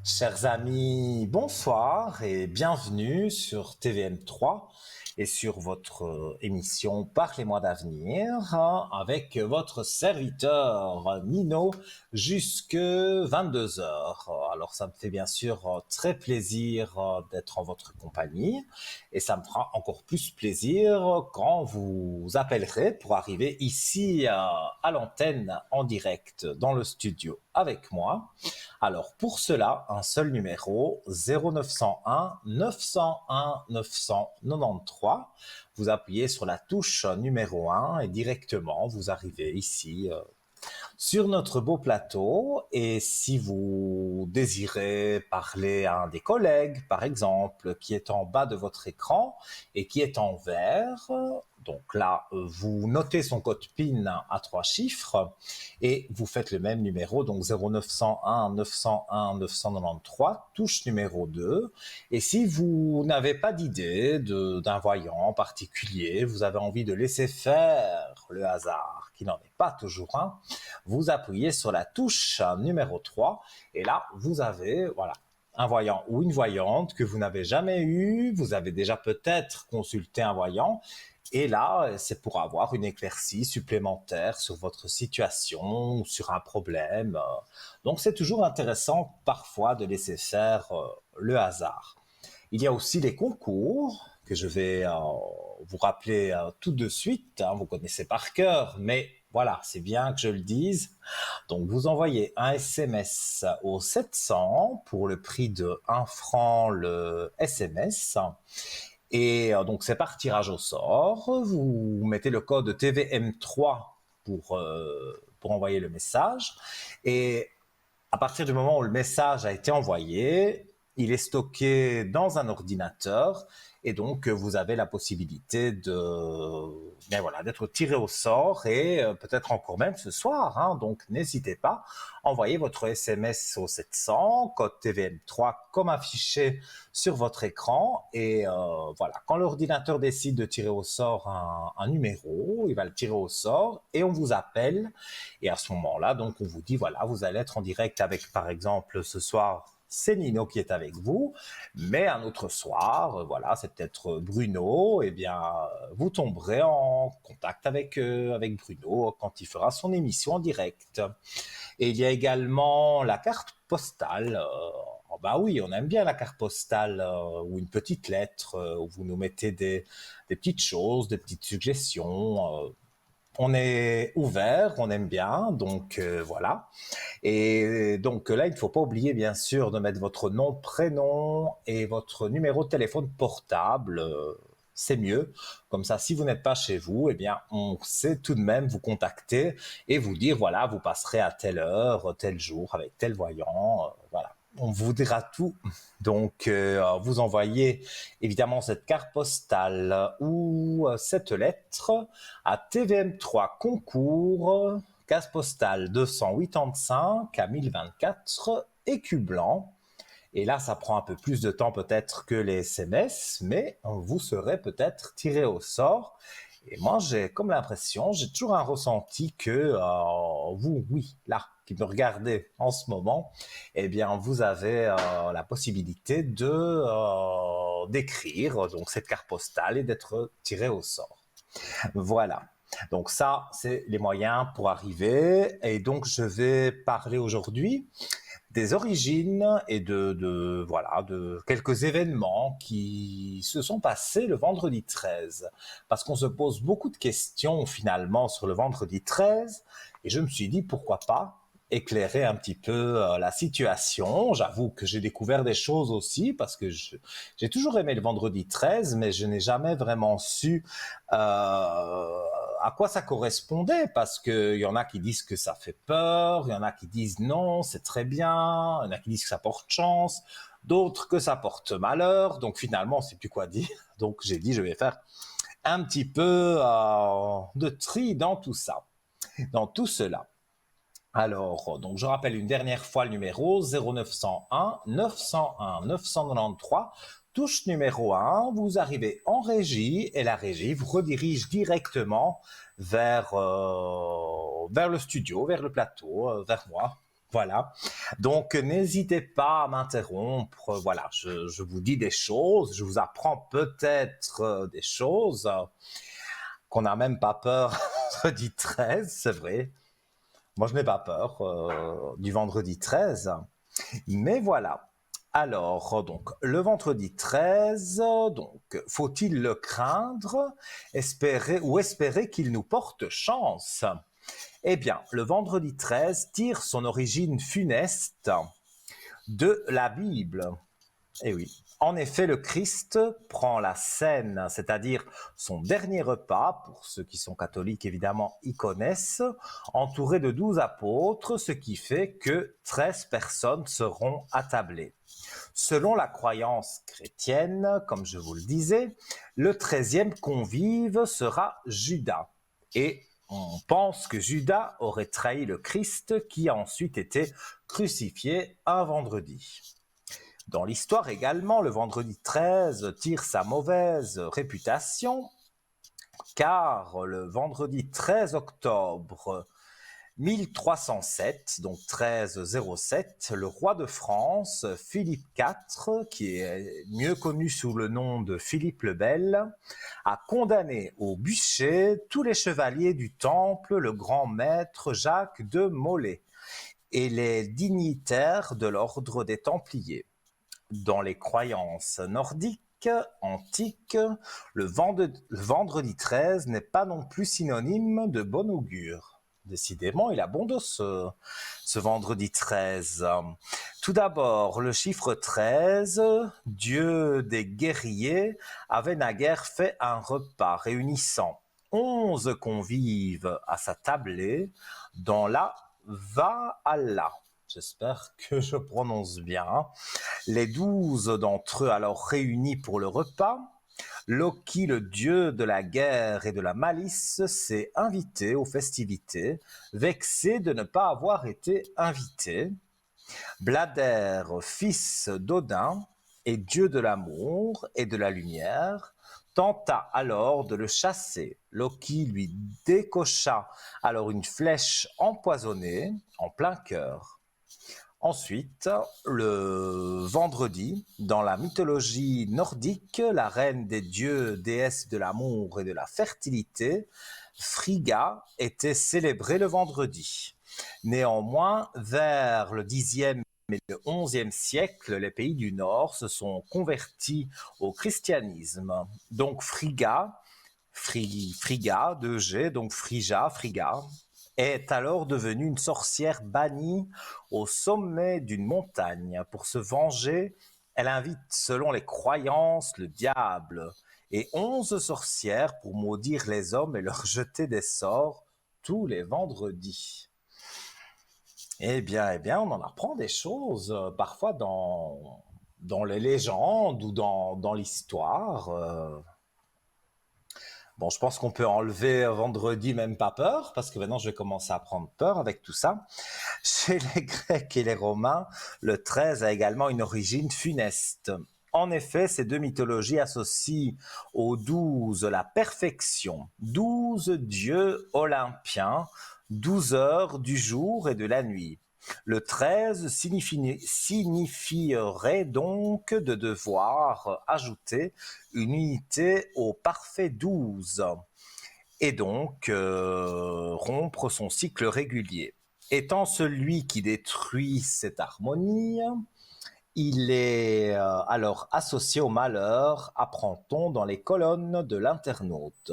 Chers amis, bonsoir et bienvenue sur TVM3 et sur votre émission Parlez-moi d'avenir avec votre serviteur Nino jusque 22 heures. Alors ça me fait bien sûr très plaisir d'être en votre compagnie et ça me fera encore plus plaisir quand vous appellerez pour arriver ici à l'antenne en direct dans le studio avec moi. Alors pour cela, un seul numéro, 0901 901 993. Vous appuyez sur la touche numéro 1 et directement vous arrivez ici sur notre beau plateau. Et si vous désirez parler à un des collègues, par exemple, qui est en bas de votre écran et qui est en vert, donc là, vous notez son code PIN à 3 chiffres et vous faites le même numéro, donc 0901 901 993, touche numéro 2. Et si vous n'avez pas d'idée d'un voyant particulier, vous avez envie de laisser faire le hasard, qui n'en est pas toujours un, vous appuyez sur la touche numéro 3 et là, vous avez, voilà, un voyant ou une voyante que vous n'avez jamais eu, vous avez déjà peut-être consulté un voyant, et là, c'est pour avoir une éclaircie supplémentaire sur votre situation ou sur un problème. Donc, c'est toujours intéressant parfois de laisser faire le hasard. Il y a aussi les concours que je vais vous rappeler tout de suite. Hein, vous connaissez par cœur, mais voilà, c'est bien que je le dise. Donc, vous envoyez un SMS au 700 pour le prix de 1 franc le SMS. Et donc, c'est par tirage au sort. Vous mettez le code TVM3 pour envoyer le message. Et à partir du moment où le message a été envoyé, il est stocké dans un ordinateur et donc vous avez la possibilité d'être tiré au sort et peut-être encore même ce soir. Hein, donc n'hésitez pas, envoyez votre SMS au 700, code TVM3 comme affiché sur votre écran et voilà, quand l'ordinateur décide de tirer au sort un numéro, il va le tirer au sort et on vous appelle et à ce moment-là, donc on vous dit voilà, vous allez être en direct avec par exemple ce soir c'est Nino qui est avec vous, mais un autre soir, voilà, c'est peut-être Bruno, et bien, vous tomberez en contact avec Bruno quand il fera son émission en direct. Et il y a également la carte postale. Oh bah oui, on aime bien la carte postale ou une petite lettre où vous nous mettez des petites choses, des petites suggestions. On est ouvert, on aime bien, donc voilà. Et donc là, il ne faut pas oublier bien sûr de mettre votre nom, prénom et votre numéro de téléphone portable. C'est mieux. Comme ça, si vous n'êtes pas chez vous, eh bien, on sait tout de même vous contacter et vous dire, voilà, vous passerez à telle heure, tel jour, avec tel voyant. Voilà. On vous dira tout. Donc, vous envoyez évidemment cette carte postale ou cette lettre à TVM3 Concours, case postale 285 à 1024, Écu Blanc. Et là, ça prend un peu plus de temps peut-être que les SMS, mais vous serez peut-être tiré au sort. Et moi, j'ai comme l'impression, j'ai toujours un ressenti que vous, oui, là, qui me regardez en ce moment, eh bien, vous avez la possibilité d'écrire donc cette carte postale et d'être tiré au sort. Voilà. Donc ça, c'est les moyens pour arriver. Et donc, je vais parler aujourd'hui des origines et de quelques événements qui se sont passés le vendredi 13. Parce qu'on se pose beaucoup de questions finalement sur le vendredi 13. Et je me suis dit, pourquoi pas éclairer un petit peu la situation. J'avoue que j'ai découvert des choses aussi parce que j'ai toujours aimé le vendredi 13, mais je n'ai jamais vraiment su à quoi ça correspondait, parce qu'il y en a qui disent que ça fait peur, il y en a qui disent non, c'est très bien, il y en a qui disent que ça porte chance, d'autres que ça porte malheur, donc finalement on ne sait plus quoi dire. Donc j'ai dit je vais faire un petit peu de tri dans tout ça, dans tout cela. Alors, donc je rappelle une dernière fois le numéro 0901 901 993, touche numéro 1, vous arrivez en régie et la régie vous redirige directement vers le studio, vers le plateau, vers moi. Voilà. Donc, n'hésitez pas à m'interrompre. Voilà, je vous dis des choses, je vous apprends peut-être des choses qu'on n'a même pas peur vendredi 13, c'est vrai. Moi, je n'ai pas peur du vendredi 13. Mais voilà. Alors, donc, le vendredi 13, donc, faut-il le craindre, espérer qu'il nous porte chance? Eh bien, le vendredi 13 tire son origine funeste de la Bible. Eh oui. En effet, le Christ prend la scène, c'est-à-dire son dernier repas, pour ceux qui sont catholiques évidemment y connaissent, entouré de 12 apôtres, ce qui fait que 13 personnes seront attablées. Selon la croyance chrétienne, comme je vous le disais, le 13e convive sera Judas. Et on pense que Judas aurait trahi le Christ qui a ensuite été crucifié un vendredi. Dans l'histoire également, le vendredi 13 tire sa mauvaise réputation car le vendredi 13 octobre 1307, donc 1307, le roi de France, Philippe IV, qui est mieux connu sous le nom de Philippe le Bel, a condamné au bûcher tous les chevaliers du Temple, le grand maître Jacques de Molay, et les dignitaires de l'ordre des Templiers. Dans les croyances nordiques antiques, le vendredi 13 n'est pas non plus synonyme de bon augure. Décidément, il a bon dos ce vendredi 13. Tout d'abord, le chiffre 13, dieu des guerriers, avait naguère fait un repas réunissant 11 convives à sa tablée dans la Valhalla. J'espère que je prononce bien. Les 12 d'entre eux alors réunis pour le repas, Loki, le dieu de la guerre et de la malice, s'est invité aux festivités, vexé de ne pas avoir été invité. Blader, fils d'Odin et dieu de l'amour et de la lumière, tenta alors de le chasser. Loki lui décocha alors une flèche empoisonnée en plein cœur. Ensuite, le vendredi, dans la mythologie nordique, la reine des dieux, déesse de l'amour et de la fertilité, Frigga, était célébrée le vendredi. Néanmoins, vers le Xe et le XIe siècle, les pays du Nord se sont convertis au christianisme. Donc Frigga, donc Frigga, est alors devenue une sorcière bannie au sommet d'une montagne. Pour se venger, elle invite, selon les croyances, le diable et 11 sorcières pour maudire les hommes et leur jeter des sorts tous les vendredis. Eh bien, on en apprend des choses parfois dans les légendes ou dans l'histoire. Bon, je pense qu'on peut enlever vendredi même pas peur, parce que maintenant je vais commencer à prendre peur avec tout ça. Chez les Grecs et les Romains, le 13 a également une origine funeste. En effet, ces deux mythologies associent aux 12 la perfection, 12 dieux olympiens, 12 heures du jour et de la nuit. Le 13 signifierait donc de devoir ajouter une unité au parfait 12 et donc rompre son cycle régulier. Étant celui qui détruit cette harmonie, il est alors associé au malheur, apprend-on dans les colonnes de l'Internaute.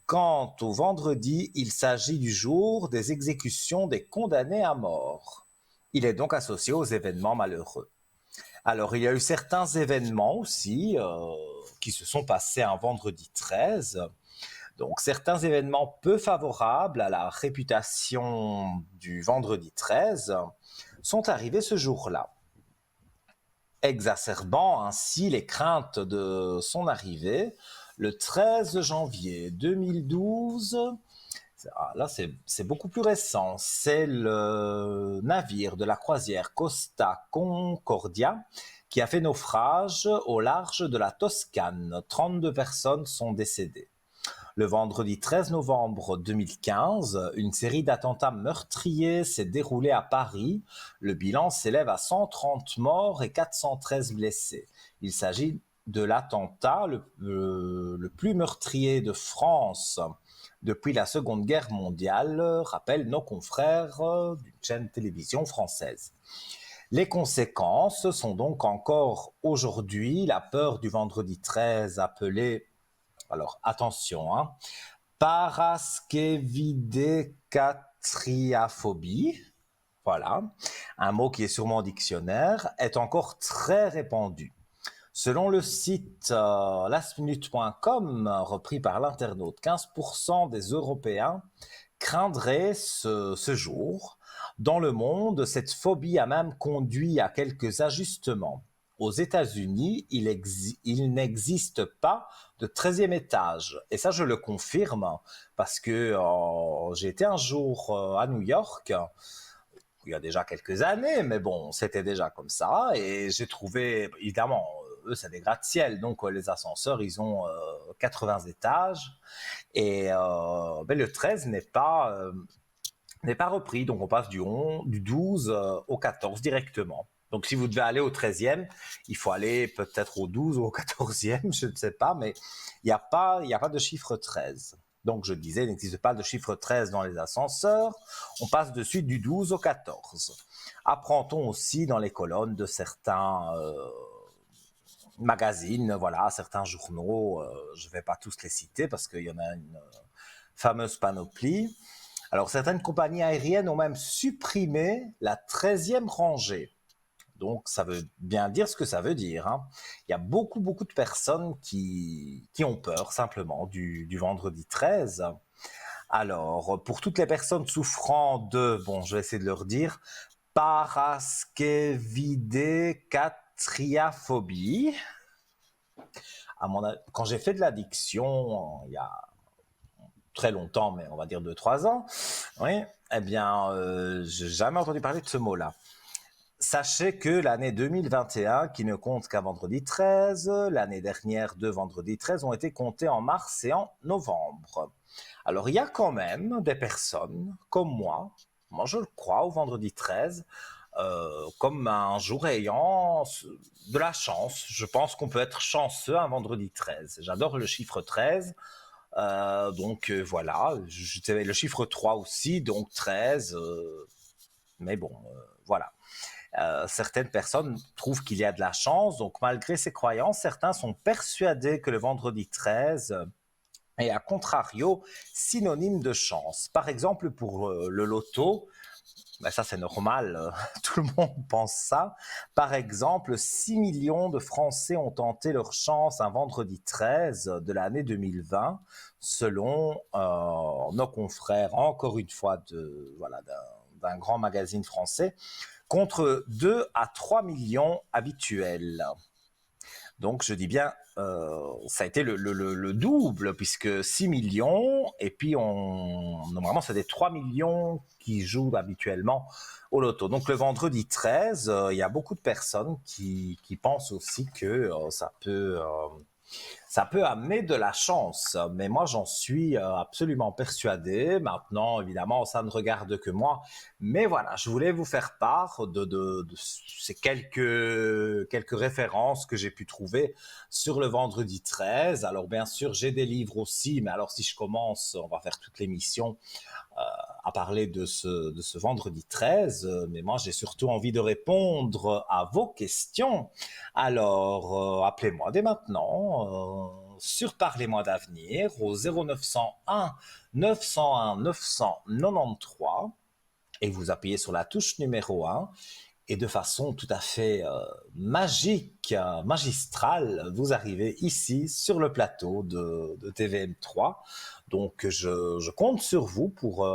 Quant au vendredi, il s'agit du jour des exécutions des condamnés à mort. Il est donc associé aux événements malheureux. Alors, il y a eu certains événements aussi qui se sont passés un vendredi 13. Donc, certains événements peu favorables à la réputation du vendredi 13 sont arrivés ce jour-là, exacerbant ainsi les craintes de son arrivée. Le 13 janvier 2012, là c'est beaucoup plus récent, c'est le navire de la croisière Costa Concordia qui a fait naufrage au large de la Toscane. 32 personnes sont décédées. Le vendredi 13 novembre 2015, une série d'attentats meurtriers s'est déroulée à Paris. Le bilan s'élève à 130 morts et 413 blessés. Il s'agit de l'attentat le plus meurtrier de France depuis la Seconde Guerre mondiale, rappellent nos confrères d'une chaîne de télévision française. Les conséquences sont donc encore aujourd'hui la peur du vendredi 13 appelée, alors attention, paraskevidécatriaphobie, voilà, un mot qui est sûrement au dictionnaire, est encore très répandu. Selon le site lastminute.com, repris par l'internaute, 15% des Européens craindraient ce jour. Dans le monde, cette phobie a même conduit à quelques ajustements. Aux États-Unis, il n'existe pas de 13e étage. Et ça, je le confirme parce que j'ai été un jour à New York, il y a déjà quelques années, mais bon, c'était déjà comme ça. Et j'ai trouvé, évidemment, eux, c'est des gratte-ciel. Donc, les ascenseurs, ils ont 80 étages. Et ben, le 13 n'est pas repris. Donc, on passe du 12 au 14 directement. Donc, si vous devez aller au 13e, il faut aller peut-être au 12 ou au 14e, je ne sais pas, mais il n'y a pas de chiffre 13. Donc, je disais, il n'existe pas de chiffre 13 dans les ascenseurs. On passe de suite du 12 au 14. Apprend-on aussi dans les colonnes de certains magazines, voilà, certains journaux, je ne vais pas tous les citer parce qu'il y en a une fameuse panoplie. Alors, certaines compagnies aériennes ont même supprimé la 13e rangée. Donc, ça veut bien dire ce que ça veut dire. Il y a beaucoup de personnes qui ont peur simplement du vendredi 13. Alors, pour toutes les personnes souffrant de, bon, je vais essayer de leur dire, paraskevidécatriaphobie. Quand j'ai fait de l'addiction, il y a très longtemps, mais on va dire 2-3 ans, oui, eh bien, j'ai jamais entendu parler de ce mot-là. Sachez que l'année 2021, qui ne compte qu'un vendredi 13, l'année dernière, 2 vendredis 13 ont été comptés en mars et en novembre. Alors, il y a quand même des personnes comme moi je le crois, au vendredi 13, comme un jour ayant de la chance. Je pense qu'on peut être chanceux un vendredi 13. J'adore le chiffre 13. Donc voilà, le chiffre 3 aussi, donc 13. Mais bon, voilà. Certaines personnes trouvent qu'il y a de la chance, donc malgré ces croyances, certains sont persuadés que le vendredi 13 est à contrario synonyme de chance. Par exemple, pour le loto, ben ça c'est normal, tout le monde pense ça. Par exemple, 6 millions de Français ont tenté leur chance un vendredi 13 de l'année 2020, selon nos confrères, encore une fois, d'un grand magazine français, contre 2 à 3 millions habituels. Donc, je dis bien, ça a été le double, puisque 6 millions, et puis normalement, c'est des 3 millions qui jouent habituellement au loto. Donc, le vendredi 13, il y a beaucoup de personnes qui pensent aussi que ça peut amener de la chance, mais moi j'en suis absolument persuadé. Maintenant, évidemment, ça ne regarde que moi, mais voilà, je voulais vous faire part de ces quelques références que j'ai pu trouver sur le vendredi 13. Alors bien sûr, j'ai des livres aussi, mais alors si je commence, on va faire toute l'émission à parler de ce vendredi 13, mais moi j'ai surtout envie de répondre à vos questions. Alors, appelez-moi dès maintenant sur Parlez-moi d'avenir au 0901 901 993 et vous appuyez sur la touche numéro 1 et de façon tout à fait magique, magistrale, vous arrivez ici sur le plateau de TVM3. Donc, je compte sur vous pour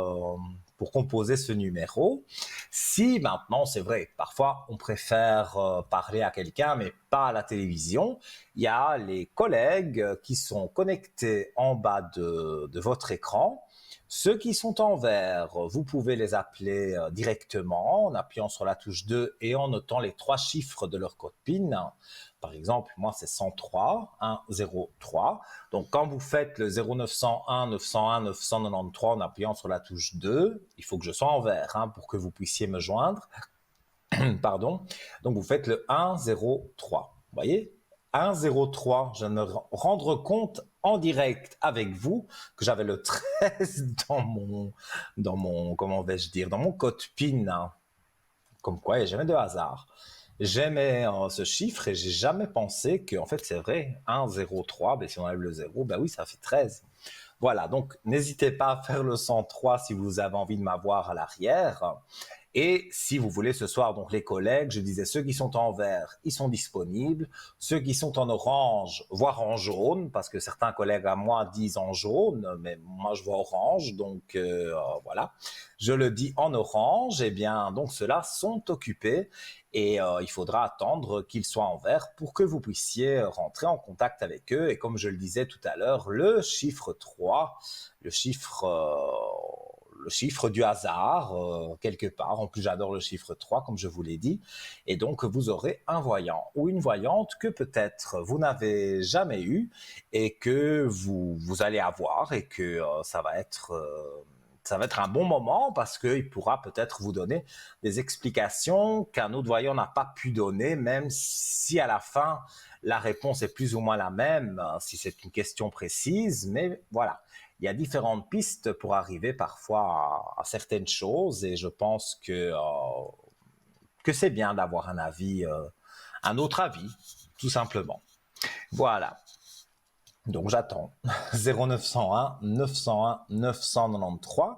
composer ce numéro. Si maintenant, c'est vrai, parfois on préfère parler à quelqu'un, mais pas à la télévision, il y a les collègues qui sont connectés en bas de votre écran. Ceux qui sont en vert, vous pouvez les appeler directement en appuyant sur la touche 2 et en notant les 3 chiffres de leur code PIN. Par exemple, moi c'est 103, 103. Donc quand vous faites le 0901 901 993 en appuyant sur la touche 2, il faut que je sois en vert pour que vous puissiez me joindre. Pardon. Donc vous faites le 103. Vous voyez 103, je me rendre compte en direct avec vous que j'avais le 13 comment vais-je dire, dans mon code PIN. Comme quoi, il n'y a jamais de hasard. J'aimais ce chiffre et j'ai jamais pensé que, en fait, c'est vrai, 103, ben, si on enlève le 0, ben oui, ça fait 13. Voilà, donc n'hésitez pas à faire le 103 si vous avez envie de m'avoir à l'arrière. Et si vous voulez ce soir, donc les collègues, je disais ceux qui sont en vert, ils sont disponibles. Ceux qui sont en orange, voire en jaune, parce que certains collègues à moi disent en jaune, mais moi je vois orange, donc voilà. Je le dis en orange, et bien donc ceux-là sont occupés et il faudra attendre qu'ils soient en vert pour que vous puissiez rentrer en contact avec eux. Et comme je le disais tout à l'heure, le chiffre 3, le chiffre du hasard, quelque part. En plus, j'adore le chiffre 3, comme je vous l'ai dit. Et donc, vous aurez un voyant ou une voyante que peut-être vous n'avez jamais eu et que vous allez avoir et que ça va être un bon moment parce qu'il pourra peut-être vous donner des explications qu'un autre voyant n'a pas pu donner, même si à la fin, la réponse est plus ou moins la même, si c'est une question précise. Mais voilà, il y a différentes pistes pour arriver parfois à certaines choses et je pense que c'est bien d'avoir un avis, un autre avis, tout simplement. Voilà. Donc j'attends 0901 901 993.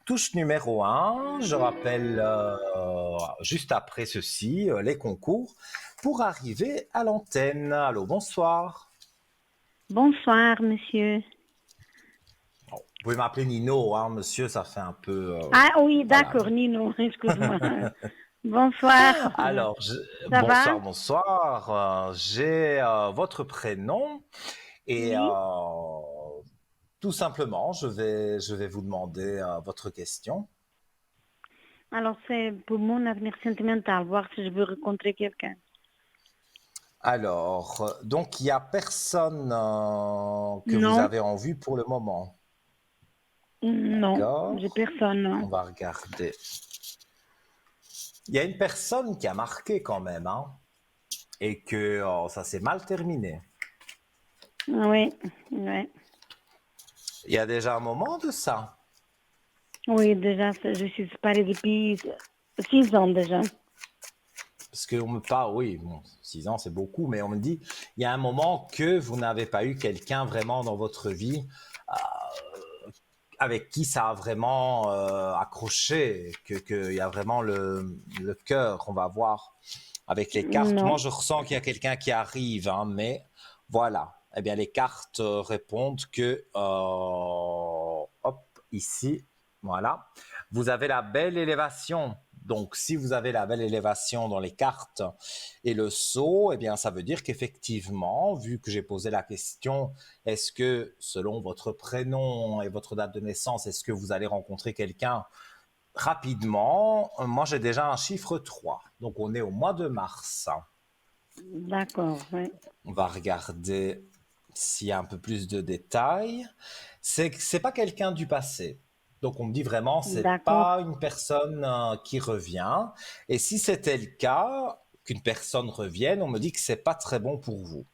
Touche numéro 1, je rappelle juste après ceci les concours pour arriver à l'antenne. Allô, bonsoir. Bonsoir, monsieur. Bon, vous pouvez m'appeler Nino, monsieur, ça fait un peu... Ah oui, voilà. d'accord, Nino, excuse-moi. Bonsoir. Alors, Ça va? bonsoir. J'ai votre prénom et Oui. tout simplement, je vais vous demander votre question. Alors, c'est pour mon avenir sentimental, voir si je veux rencontrer quelqu'un. Alors, donc il n'y a personne que vous Non, avez en vue pour le moment. non, D'accord. j'ai personne, On non. va regarder. Il y a une personne qui a marqué quand même, et que ça s'est mal terminé. Oui, oui. Il y a déjà un moment de ça. Oui, déjà, je suis séparée depuis 6 ans déjà. Parce qu'on me parle, oui, bon, 6 ans c'est beaucoup, mais on me dit, il y a un moment que vous n'avez pas eu quelqu'un vraiment dans votre vie avec qui ça a vraiment accroché, qu'il y a vraiment le cœur, on va voir avec les cartes. Non, Moi, je ressens qu'il y a quelqu'un qui arrive, mais voilà. Eh bien, les cartes répondent que, hop, ici, voilà, vous avez la belle élévation. Donc, si vous avez la belle élévation dans les cartes et le sceau, eh bien, ça veut dire qu'effectivement, vu que j'ai posé la question, est-ce que, selon votre prénom et votre date de naissance, est-ce que vous allez rencontrer quelqu'un rapidement? Moi, j'ai déjà un chiffre 3. Donc, on est au mois de mars. d'accord, oui. On va regarder s'il y a un peu plus de détails. C'est pas quelqu'un du passé. Donc on me dit vraiment c'est D'accord, pas une personne qui revient. Et si c'était le cas, qu'une personne revienne, on me dit que c'est pas très bon pour vous.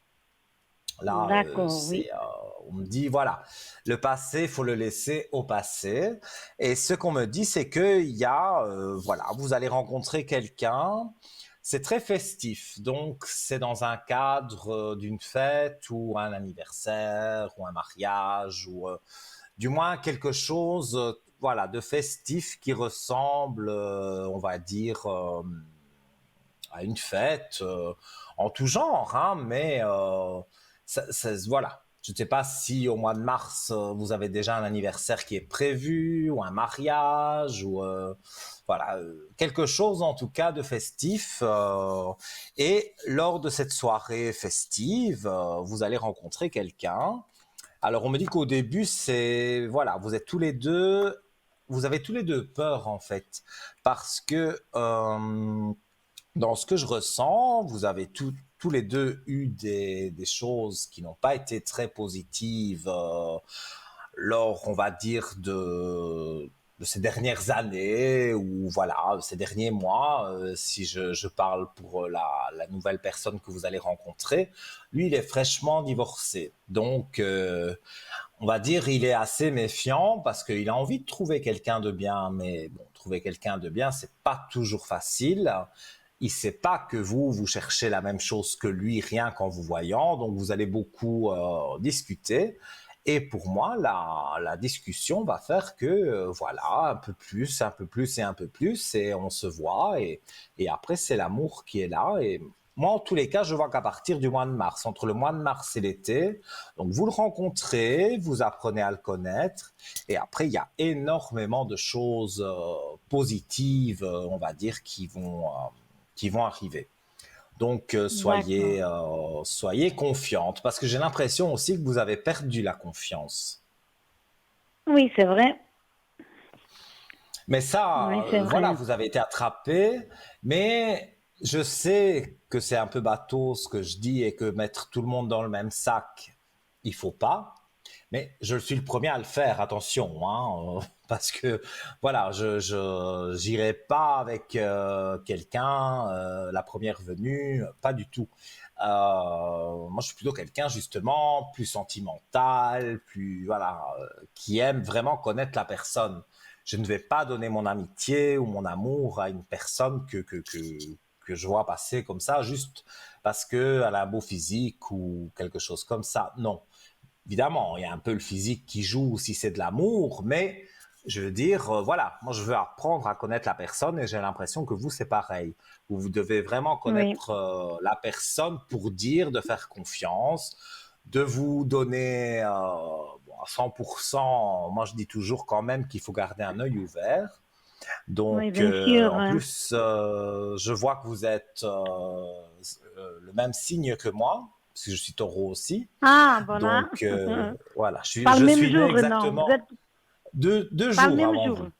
Là, d'accord, oui. on me dit voilà, le passé, il faut le laisser au passé. Et ce qu'on me dit, c'est que il y a voilà, vous allez rencontrer quelqu'un. C'est très festif, donc c'est dans un cadre d'une fête ou un anniversaire ou un mariage ou du moins quelque chose voilà, de festif qui ressemble, on va dire, à une fête en tout genre, mais voilà. Je ne sais pas si au mois de mars, vous avez déjà un anniversaire qui est prévu, ou un mariage, ou voilà, quelque chose en tout cas de festif. Et lors de cette soirée festive, vous allez rencontrer quelqu'un Alors, on me dit qu'au début, c'est, voilà, vous avez tous les deux peur en fait, parce que dans ce que je ressens, vous avez tous les deux eu des choses qui n'ont pas été très positives lors, on va dire, de ces dernières années ou voilà, ces derniers mois, si je parle pour la nouvelle personne que vous allez rencontrer, lui, il est fraîchement divorcé. Donc, on va dire, il est assez méfiant parce qu'il a envie de trouver quelqu'un de bien, mais bon, trouver quelqu'un de bien, c'est pas toujours facile. Il sait pas que vous cherchez la même chose que lui, rien qu'en vous voyant, donc vous allez beaucoup discuter. Et pour moi, la discussion va faire que, voilà, un peu plus, un peu plus et un peu plus, et on se voit, et après, c'est l'amour qui est là. Et moi, en tous les cas, je vois qu'à partir du mois de mars, entre le mois de mars et l'été, donc vous le rencontrez, vous apprenez à le connaître, et après, il y a énormément de choses positives, on va dire, qui vont arriver. Donc, D'accord. soyez confiante, parce que j'ai l'impression aussi que vous avez perdu la confiance. Oui, c'est vrai. Mais ça, Oui, c'est voilà, vrai. vous avez été attrapé, mais je sais que c'est un peu bateau ce que je dis et que mettre tout le monde dans le même sac, il faut pas. Mais je suis le premier à le faire, attention, hein, parce que voilà, j'irai pas avec quelqu'un la première venue, pas du tout. Moi, je suis plutôt quelqu'un justement plus sentimental, plus voilà, qui aime vraiment connaître la personne. Je ne vais pas donner mon amitié ou mon amour à une personne que je vois passer comme ça, juste parce qu'elle a un beau physique ou quelque chose comme ça. Non. Évidemment, il y a un peu le physique qui joue si c'est de l'amour, mais je veux dire, voilà, moi je veux apprendre à connaître la personne et j'ai l'impression que vous, c'est pareil. Vous devez vraiment Oui. connaître la personne pour dire, de faire confiance, de vous donner bon, à 100%. Moi, je dis toujours quand même qu'il faut garder un œil ouvert. Oui, Donc, bien sûr, en hein. plus, je vois que vous êtes le même signe que moi, parce que je suis taureau aussi. Ah, voilà. Donc, voilà, Pas le je même suis né jour, non. Vous exactement êtes deux pas le jours même avant jour. vous.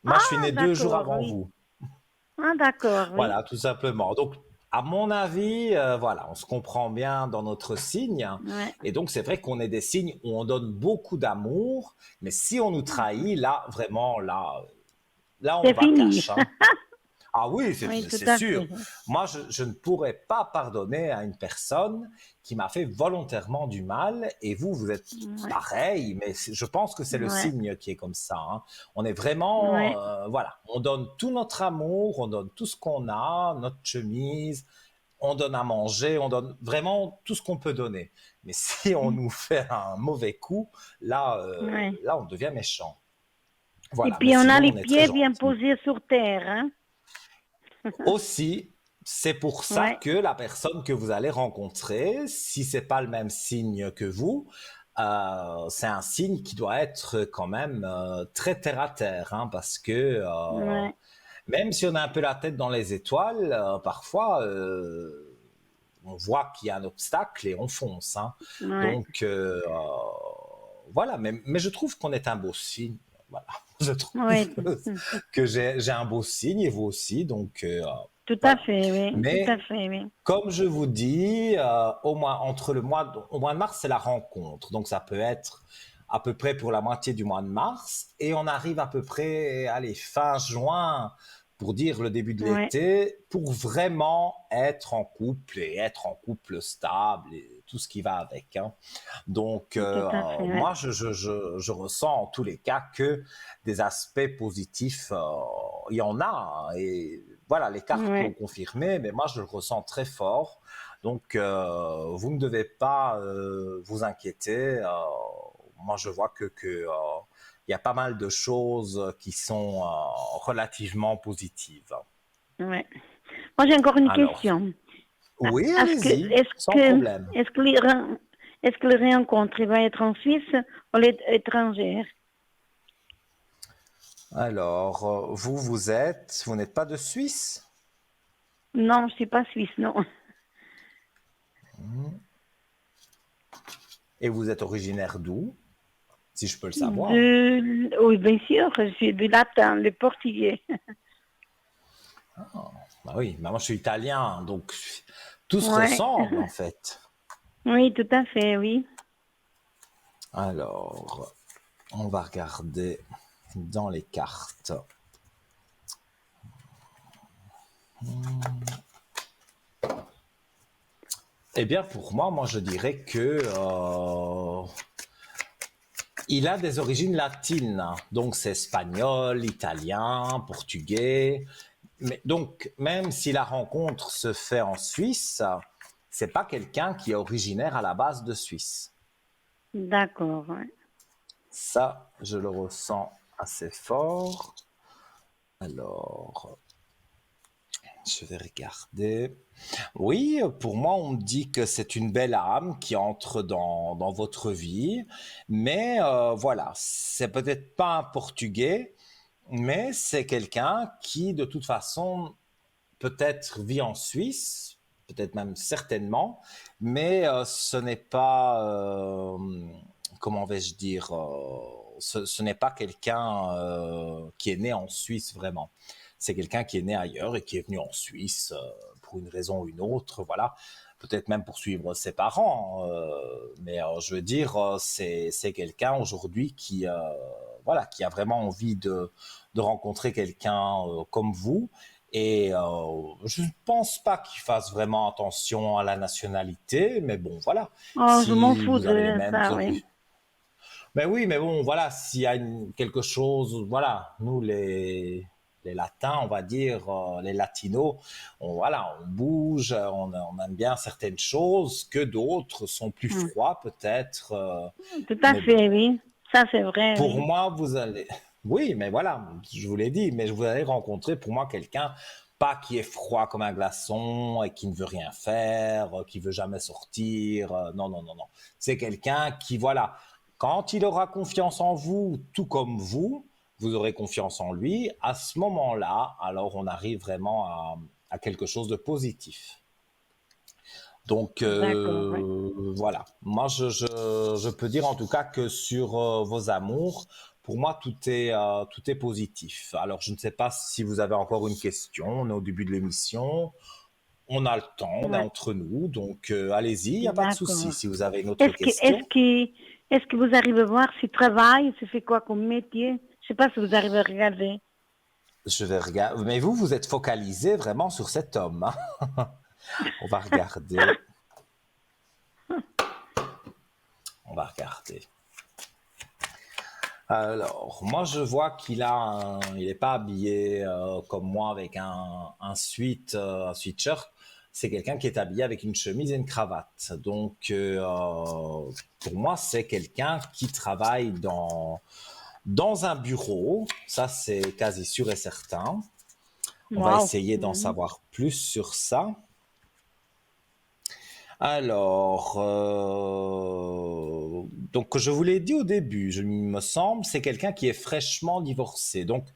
Moi, je suis Ah, né 2 jours d'accord, avant oui. vous. Ah, d'accord, oui. Voilà, tout simplement. Donc, à mon avis, voilà, on se comprend bien dans notre signe. Ouais. Et donc, c'est vrai qu'on est des signes où on donne beaucoup d'amour, mais si on nous trahit, là, vraiment, là on C'est va fini. cash, hein. Ah oui, Oui, tout c'est à sûr. fait. Moi, je ne pourrais pas pardonner à une personne qui m'a fait volontairement du mal. Et vous, vous êtes Ouais, pareil, mais je pense que c'est le ouais, signe qui est comme ça, hein. On est vraiment, ouais. voilà, on donne tout notre amour, on donne tout ce qu'on a, notre chemise, on donne à manger, on donne vraiment tout ce qu'on peut donner. Mais si on nous fait un mauvais coup, Ouais. là, on devient méchant. Et Voilà, mais puis on a sinon, les on est très pieds bien gentil. posés sur terre, hein. Aussi, c'est pour ça Ouais. que la personne que vous allez rencontrer, si c'est pas le même signe que vous, c'est un signe qui doit être quand même très terre à terre, hein, parce que Ouais. même si on a un peu la tête dans les étoiles, parfois on voit qu'il y a un obstacle et on fonce, hein. Ouais. Donc voilà, mais je trouve qu'on est un beau signe. Voilà, je trouve Ouais. que j'ai un beau signe et vous aussi, donc Tout à voilà. fait, oui. Tout à Mais fait, oui. comme je vous dis, au mois de mars, c'est la rencontre. Donc ça peut être à peu près pour la moitié du mois de mars. Et on arrive à peu près, allez, fin juin, pour dire le début de Ouais. l'été, pour vraiment être en couple et être en couple stable et tout ce qui va avec, hein. Donc, Tout à fait, ouais. moi, je ressens en tous les cas que des aspects positifs, il y en a, hein. Et voilà, les cartes l'ont Ouais. confirmé, mais moi, je le ressens très fort. Donc, vous ne devez pas vous inquiéter. Moi, je vois il y a pas mal de choses qui sont relativement positives. Ouais. Moi, j'ai encore une Alors, question. oui, Est-ce que, allez-y, est-ce sans que, problème. est-ce que est-ce que le rencontre il va être en Suisse ou l'étranger? Alors, vous n'êtes pas de Suisse? Non, je suis pas suisse, non. Et vous êtes originaire d'où, si je peux le savoir? Oui, bien sûr, je suis du latin, le portugais. Bah oui, bah moi je suis italien, donc tout se Ouais. ressemble en fait. Oui, tout à fait, oui. Alors, on va regarder dans les cartes. Eh bien, pour moi, je dirais que il a des origines latines, donc c'est espagnol, italien, portugais. Mais donc, même si la rencontre se fait en Suisse, c'est pas quelqu'un qui est originaire à la base de Suisse. D'accord, ouais. Ça, je le ressens assez fort. Alors, je vais regarder. Oui, pour moi, on me dit que c'est une belle âme qui entre dans votre vie. Mais voilà, c'est peut-être pas un Portugais, mais c'est quelqu'un qui, de toute façon, peut-être vit en Suisse, peut-être même certainement, mais ce n'est pas, comment vais-je dire, ce n'est pas quelqu'un qui est né en Suisse vraiment. C'est quelqu'un qui est né ailleurs et qui est venu en Suisse pour une raison ou une autre, voilà. Peut-être même pour suivre ses parents, mais je veux dire, c'est quelqu'un aujourd'hui qui, voilà, qui a vraiment envie de rencontrer quelqu'un comme vous et je ne pense pas qu'il fasse vraiment attention à la nationalité, mais bon, voilà. Oh, je m'en Si fous vous avez les de mêmes ça, oui. origines. Mais oui, mais bon, voilà, s'il y a quelque chose, voilà, nous les latins, on va dire, les latinos, voilà, on bouge, on aime bien certaines choses que d'autres sont plus Hmm. froids peut-être. Tout à Mais bon, fait, oui. Ça, c'est vrai, pour oui. moi, vous allez. Oui, mais voilà, je vous l'ai dit, mais vous allez rencontrer pour moi quelqu'un, pas qui est froid comme un glaçon et qui ne veut rien faire, qui veut jamais sortir. Non, non, non, non. C'est quelqu'un qui, voilà, quand il aura confiance en vous, tout comme vous aurez confiance en lui. À ce moment-là, alors on arrive vraiment à quelque chose de positif. Donc D'accord, oui. voilà, moi je peux dire en tout cas que sur vos amours, pour moi tout est positif. Alors je ne sais pas si vous avez encore une question, on est au début de l'émission, on a le temps, on est Ouais. entre nous, donc allez-y, il n'y a pas de souci D'accord. si vous avez une autre Est-ce que, est-ce question. que, est-ce que vous arrivez à voir s'il travaille, s'il fait quoi comme métier? Je sais pas si vous arrivez à regarder. Je vais regarder, mais vous êtes focalisé vraiment sur cet homme, hein. On va regarder, on va regarder. Alors, moi, je vois il n'est pas habillé comme moi avec un sweatshirt. C'est quelqu'un qui est habillé avec une chemise et une cravate. Donc, pour moi, c'est quelqu'un qui travaille dans un bureau. Ça, c'est quasi sûr et certain. On va Wow. essayer d'en Mhm. savoir plus sur ça. Alors, donc je vous l'ai dit au début, il me semble, c'est quelqu'un qui est fraîchement divorcé. Donc,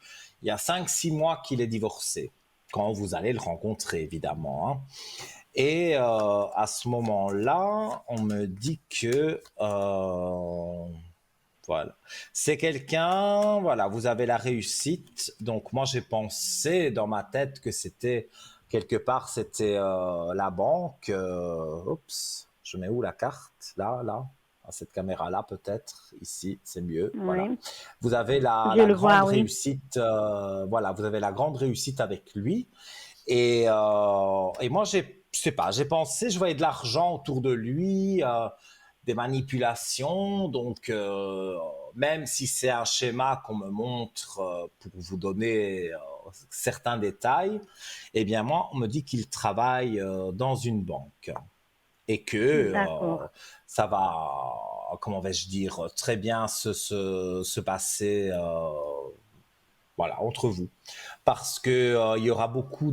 il y a 5 6 mois qu'il est divorcé, quand vous allez le rencontrer, évidemment, hein. Et à ce moment-là, on me dit que, voilà, c'est quelqu'un, voilà, vous avez la réussite. Donc, moi, j'ai pensé dans ma tête que c'était quelque part, c'était la banque. Oups, je mets où la carte? Là, là, à cette caméra-là, peut-être. Ici, c'est mieux. Voilà. Oui. Vous avez Je la le grande vois, oui. réussite. Voilà, vous avez la grande réussite avec lui. Et moi, je sais pas, j'ai pensé, je voyais de l'argent autour de lui, des manipulations. Donc, même si c'est un schéma qu'on me montre pour vous donner certains détails, eh bien, moi, on me dit qu'il travaille dans une banque et que D'accord. ça va, comment vais-je dire, très bien se passer. Voilà, entre vous. Parce que il y aura beaucoup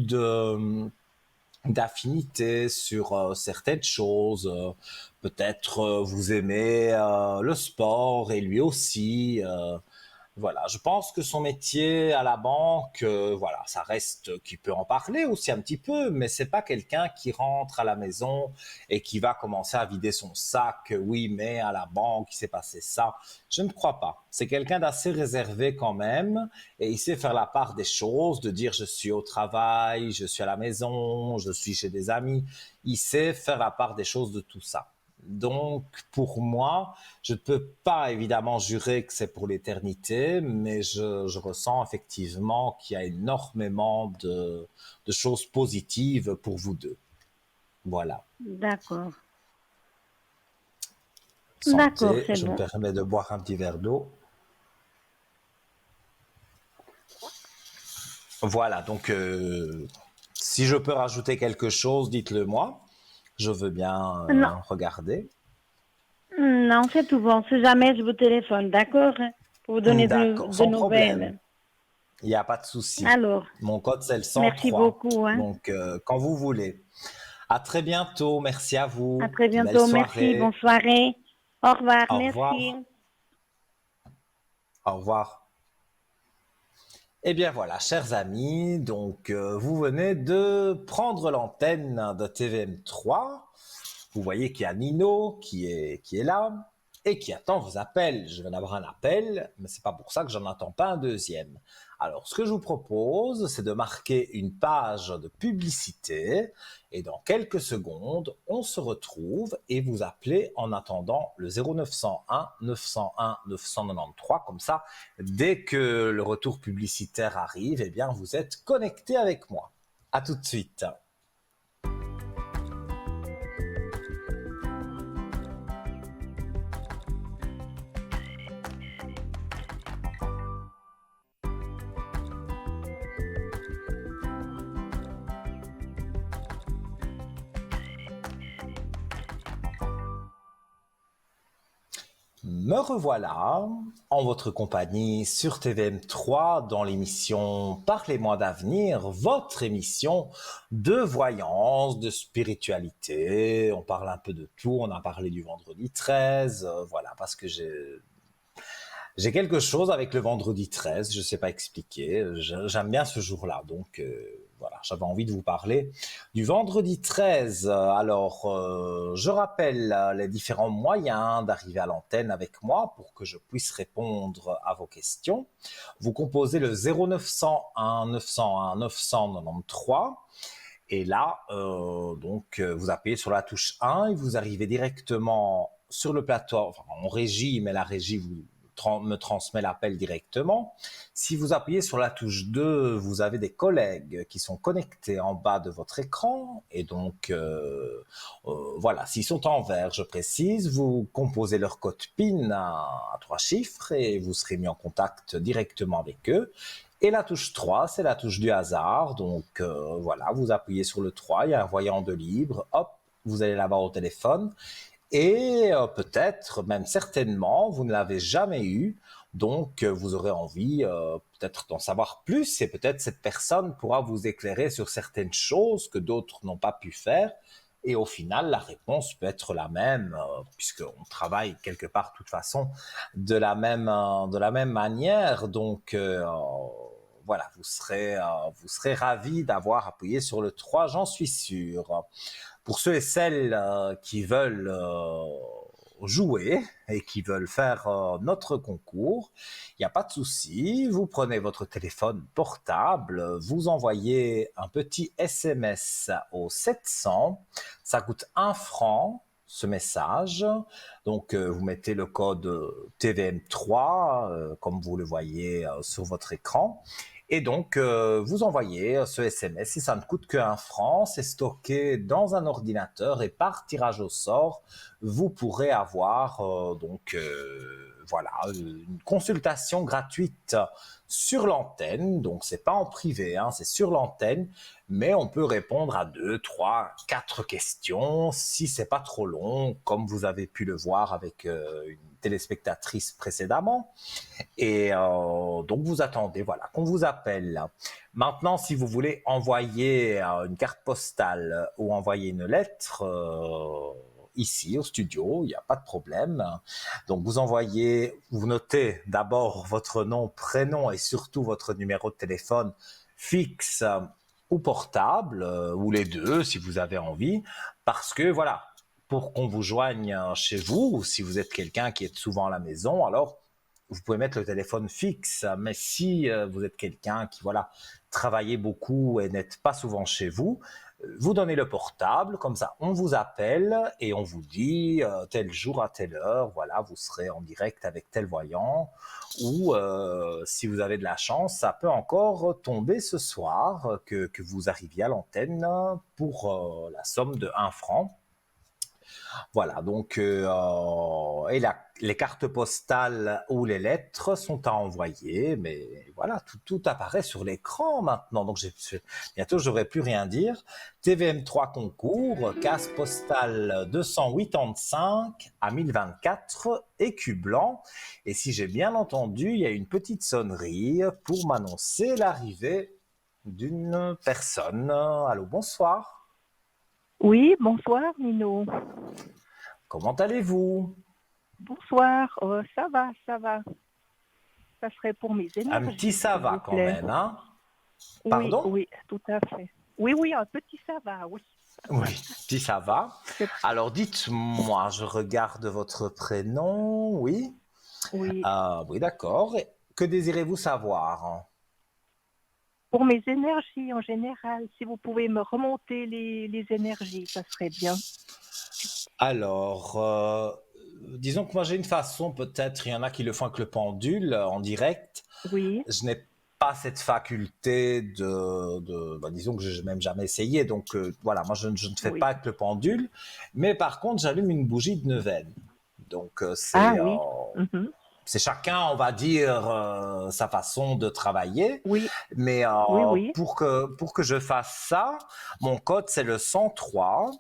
d'affinités sur certaines choses. Peut-être vous aimez le sport et lui aussi. Voilà, je pense que son métier à la banque, voilà, ça reste qu'il peut en parler aussi un petit peu, mais c'est pas quelqu'un qui rentre à la maison et qui va commencer à vider son sac. Oui, mais à la banque, il s'est passé ça. Je ne crois pas. C'est quelqu'un d'assez réservé quand même et il sait faire la part des choses, de dire je suis au travail, je suis à la maison, je suis chez des amis. Il sait faire la part des choses de tout ça. Donc, pour moi, je ne peux pas évidemment jurer que c'est pour l'éternité, mais je ressens effectivement qu'il y a énormément de choses positives pour vous deux. Voilà. D'accord. D'accord, Santé, c'est je me bon. permets de boire un petit verre d'eau. Voilà, donc si je peux rajouter quelque chose, dites-le moi. Je veux bien Non, regarder. non, c'est tout bon. Si jamais je vous téléphone, d'accord? Pour vous donner D'accord, de sans problème. nouvelles. Il n'y a pas de souci. Alors, Mon code, c'est le merci 103. beaucoup, hein. Donc, quand vous voulez. À très bientôt. Merci à À vous. très Belle bientôt. Merci. Bonne soirée. soirée. Au revoir. Au Merci. revoir. Au revoir. Eh bien voilà, chers amis, donc vous venez de prendre l'antenne de TVM3. Vous voyez qu'il y a Nino qui est là et qui attend vos appels. Je viens d'avoir un appel, mais c'est pas pour ça que j'en attends pas un deuxième. Alors, ce que je vous propose, c'est de marquer une page de publicité et dans quelques secondes, on se retrouve et vous appelez en attendant le 0901 901 993. Comme ça, dès que le retour publicitaire arrive, eh bien, vous êtes connecté avec moi. À tout de suite. Me revoilà en votre compagnie sur TVM3 dans l'émission Parlez-moi d'avenir, votre émission de voyance, de spiritualité. On parle un peu de tout, on a parlé du vendredi 13, voilà, parce que j'ai quelque chose avec le vendredi 13, je ne sais pas expliquer, j'aime bien ce jour-là, donc voilà, j'avais envie de vous parler du vendredi 13. Alors, je rappelle les différents moyens d'arriver à l'antenne avec moi pour que je puisse répondre à vos questions. Vous composez le 0901 901 993. Et là, donc, vous appuyez sur la touche 1 et vous arrivez directement sur le plateau, enfin, en régie, mais la régie me transmet l'appel directement. Si vous appuyez sur la touche 2, vous avez des collègues qui sont connectés en bas de votre écran. Et donc, voilà, s'ils sont en vert, je précise, vous composez leur code PIN à 3 chiffres et vous serez mis en contact directement avec eux. Et la touche 3, c'est la touche du hasard. Donc voilà, vous appuyez sur le 3, il y a un voyant de libre, hop, vous allez l'avoir au téléphone. Et peut-être, même certainement, vous ne l'avez jamais eu. Donc vous aurez envie peut-être d'en savoir plus et peut-être cette personne pourra vous éclairer sur certaines choses que d'autres n'ont pas pu faire. Et au final, la réponse peut être la même, puisqu'on travaille quelque part, de toute façon, de la même manière. Donc, voilà, vous serez ravis d'avoir appuyé sur le 3, j'en suis sûr. Pour ceux et celles qui veulent jouer et qui veulent faire notre concours, il n'y a pas de souci. Vous prenez votre téléphone portable, vous envoyez un petit SMS au 700. Ça coûte 1 franc ce message. Donc, vous mettez le code TVM3, comme vous le voyez sur votre écran. Et donc, vous envoyez ce SMS et ça ne coûte que 1 franc. C'est stocké dans un ordinateur et par tirage au sort, vous pourrez avoir voilà, une consultation gratuite sur l'antenne. Donc, c'est pas en privé, hein, c'est sur l'antenne, mais on peut répondre à 2, 3, 4 questions si c'est pas trop long, comme vous avez pu le voir avec une téléspectatrice précédemment. Et donc vous attendez, voilà, qu'on vous appelle. Maintenant, si vous voulez envoyer une carte postale ou envoyer une lettre, ici au studio, il n'y a pas de problème. Donc vous notez d'abord votre nom, prénom et surtout votre numéro de téléphone fixe ou portable, ou les deux si vous avez envie, parce que voilà, pour qu'on vous joigne chez vous, ou si vous êtes quelqu'un qui est souvent à la maison, alors vous pouvez mettre le téléphone fixe. Mais si vous êtes quelqu'un qui voilà travaillez beaucoup et n'êtes pas souvent chez vous, vous donnez le portable, comme ça on vous appelle et on vous dit tel jour à telle heure, voilà, vous serez en direct avec tel voyant. Ou si vous avez de la chance, ça peut encore tomber ce soir que vous arriviez à l'antenne pour la somme de 1 franc. Voilà, donc les cartes postales ou les lettres sont à envoyer, mais voilà, tout apparaît sur l'écran maintenant. Donc bientôt, j'aurai plus rien dire. TVM3 concours, case postale 285 à 1024, écu blanc. Et si j'ai bien entendu, il y a une petite sonnerie pour m'annoncer l'arrivée d'une personne. Allô, bonsoir. Oui, bonsoir Nino. Comment allez-vous? Bonsoir, ça va, ça va. Ça serait pour mes énergies. Un petit ça va quand même, hein? Pardon? Oui, oui, tout à fait. Oui, un petit ça va, oui. Oui, petit ça va. Alors dites-moi, je regarde votre prénom, oui? Oui. Oui, d'accord. Que désirez-vous savoir? Pour mes énergies en général, si vous pouvez me remonter les énergies, ça serait bien. Alors, disons que moi j'ai une façon, peut-être, il y en a qui le font avec le pendule en direct. Oui. Je n'ai pas cette faculté disons que je n'ai même jamais essayé, donc voilà, moi je ne fais pas avec le pendule, mais par contre j'allume une bougie de neuvaine. Donc c'est chacun, on va dire, sa façon de travailler. Oui. Mais oui. pour que je fasse ça, mon code c'est le 103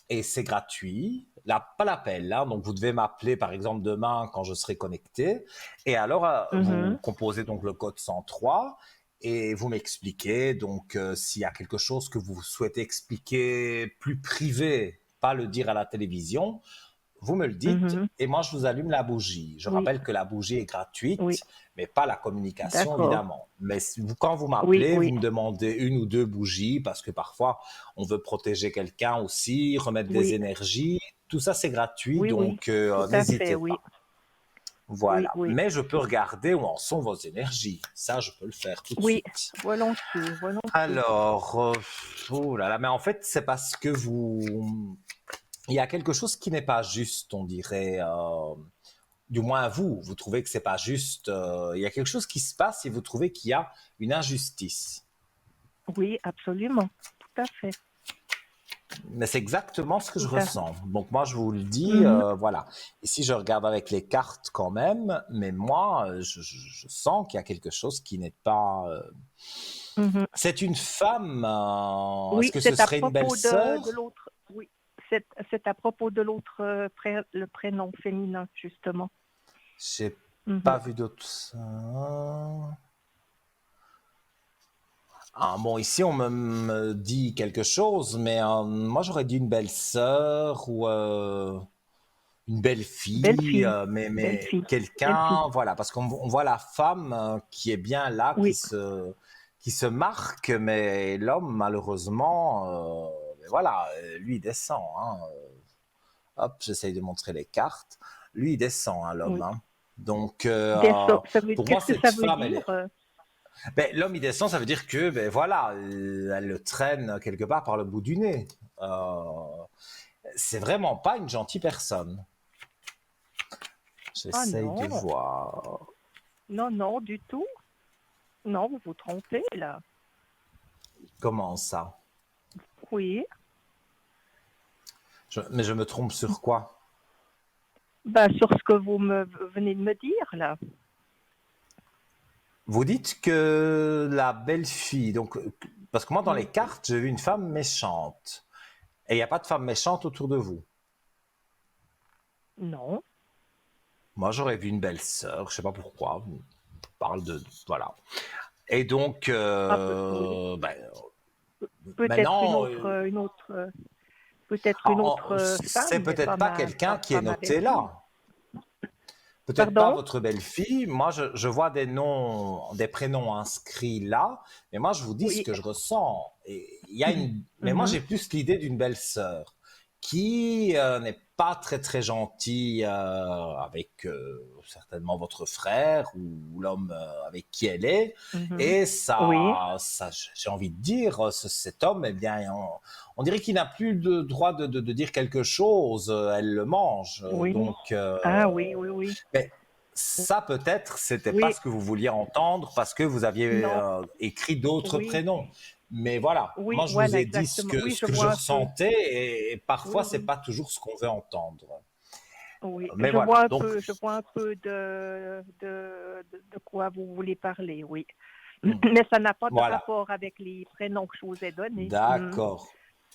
et c'est gratuit. Là, pas l'appel, hein. Donc vous devez m'appeler par exemple demain quand je serai connecté. Et alors vous composez donc le code 103 et vous m'expliquez donc s'il y a quelque chose que vous souhaitez expliquer plus privé, pas le dire à la télévision. Vous me le dites et moi je vous allume la bougie. Je rappelle que la bougie est gratuite, mais pas la communication évidemment. Mais quand vous m'appelez, vous me demandez 1 ou 2 bougies parce que parfois on veut protéger quelqu'un aussi, remettre des énergies. Tout ça c'est gratuit, donc n'hésitez pas. Voilà. Mais je peux regarder où en sont vos énergies. Ça, je peux le faire tout de suite. Oui, volontiers. Alors, oh là là, mais en fait, c'est parce que il y a quelque chose qui n'est pas juste, on dirait. Du moins vous trouvez que c'est pas juste. Il y a quelque chose qui se passe et vous trouvez qu'il y a une injustice. Oui, absolument, tout à fait. Mais c'est exactement ce que je ressens. Donc moi, je vous le dis, voilà. Ici, je regarde avec les cartes quand même, mais moi, je sens qu'il y a quelque chose qui n'est pas... C'est une femme. Est-ce que ce serait une belle-sœur? Oui, c'est à propos de l'autre, le prénom féminin, justement. J'ai pas vu d'autres. Bon, ici, on me dit quelque chose, mais moi, j'aurais dit une belle-sœur ou une belle-fille, mais quelqu'un, voilà, parce qu'on voit la femme qui est bien là, qui se marque, mais l'homme, malheureusement, voilà, lui, il descend. Hein. Hop, j'essaye de montrer les cartes. Lui, il descend, hein, l'homme. Hein. Donc, pour moi, cette femme, elle est... l'homme, il descend, ça veut dire que, voilà, elle le traîne quelque part par le bout du nez. C'est vraiment pas une gentille personne. J'essaye de voir. Non, du tout. Non, vous vous trompez, là. Comment ça? Oui. Mais je me trompe sur quoi? Sur ce que vous venez de me dire, là. Vous dites que la belle-fille, donc, parce que moi, dans les cartes, j'ai vu une femme méchante. Et il n'y a pas de femme méchante autour de vous? Non. Moi, j'aurais vu une belle-sœur, je ne sais pas pourquoi. On parle de... Voilà. Et donc... Peut-être une autre... peut-être une autre femme, C'est mais peut-être pas quelqu'un qui est pas ma noté belle-fille. là. Peut-être pas Pardon? votre belle-fille. Moi, je vois des noms, des prénoms inscrits là, mais moi, je vous dis ce Oui. que je ressens. Et il y a mais moi, Mhm. j'ai plus l'idée d'une belle-sœur qui n'est pas très très gentille avec certainement votre frère ou l'homme avec qui elle est. Mhm. Et Oui. j'ai envie de dire, cet homme, eh bien, on dirait qu'il n'a plus de droit de dire quelque chose. Elle le mange. Oui. Donc, Ah oui, oui, oui. mais ça, peut-être, c'était pas Oui. ce que vous vouliez entendre parce que vous aviez Non. écrit d'autres Oui. prénoms. Mais voilà, Oui, moi, je vous voilà, ai dit exactement. Oui, ce je que je vois un peu. ressentais et parfois, Oui, c'est oui. pas toujours ce qu'on veut entendre. Oui, Mais voilà, donc, je vois un peu de quoi vous voulez parler, oui. hmm, Mais ça n'a pas de voilà, rapport avec les prénoms que je vous ai donnés. Mhm. d'accord.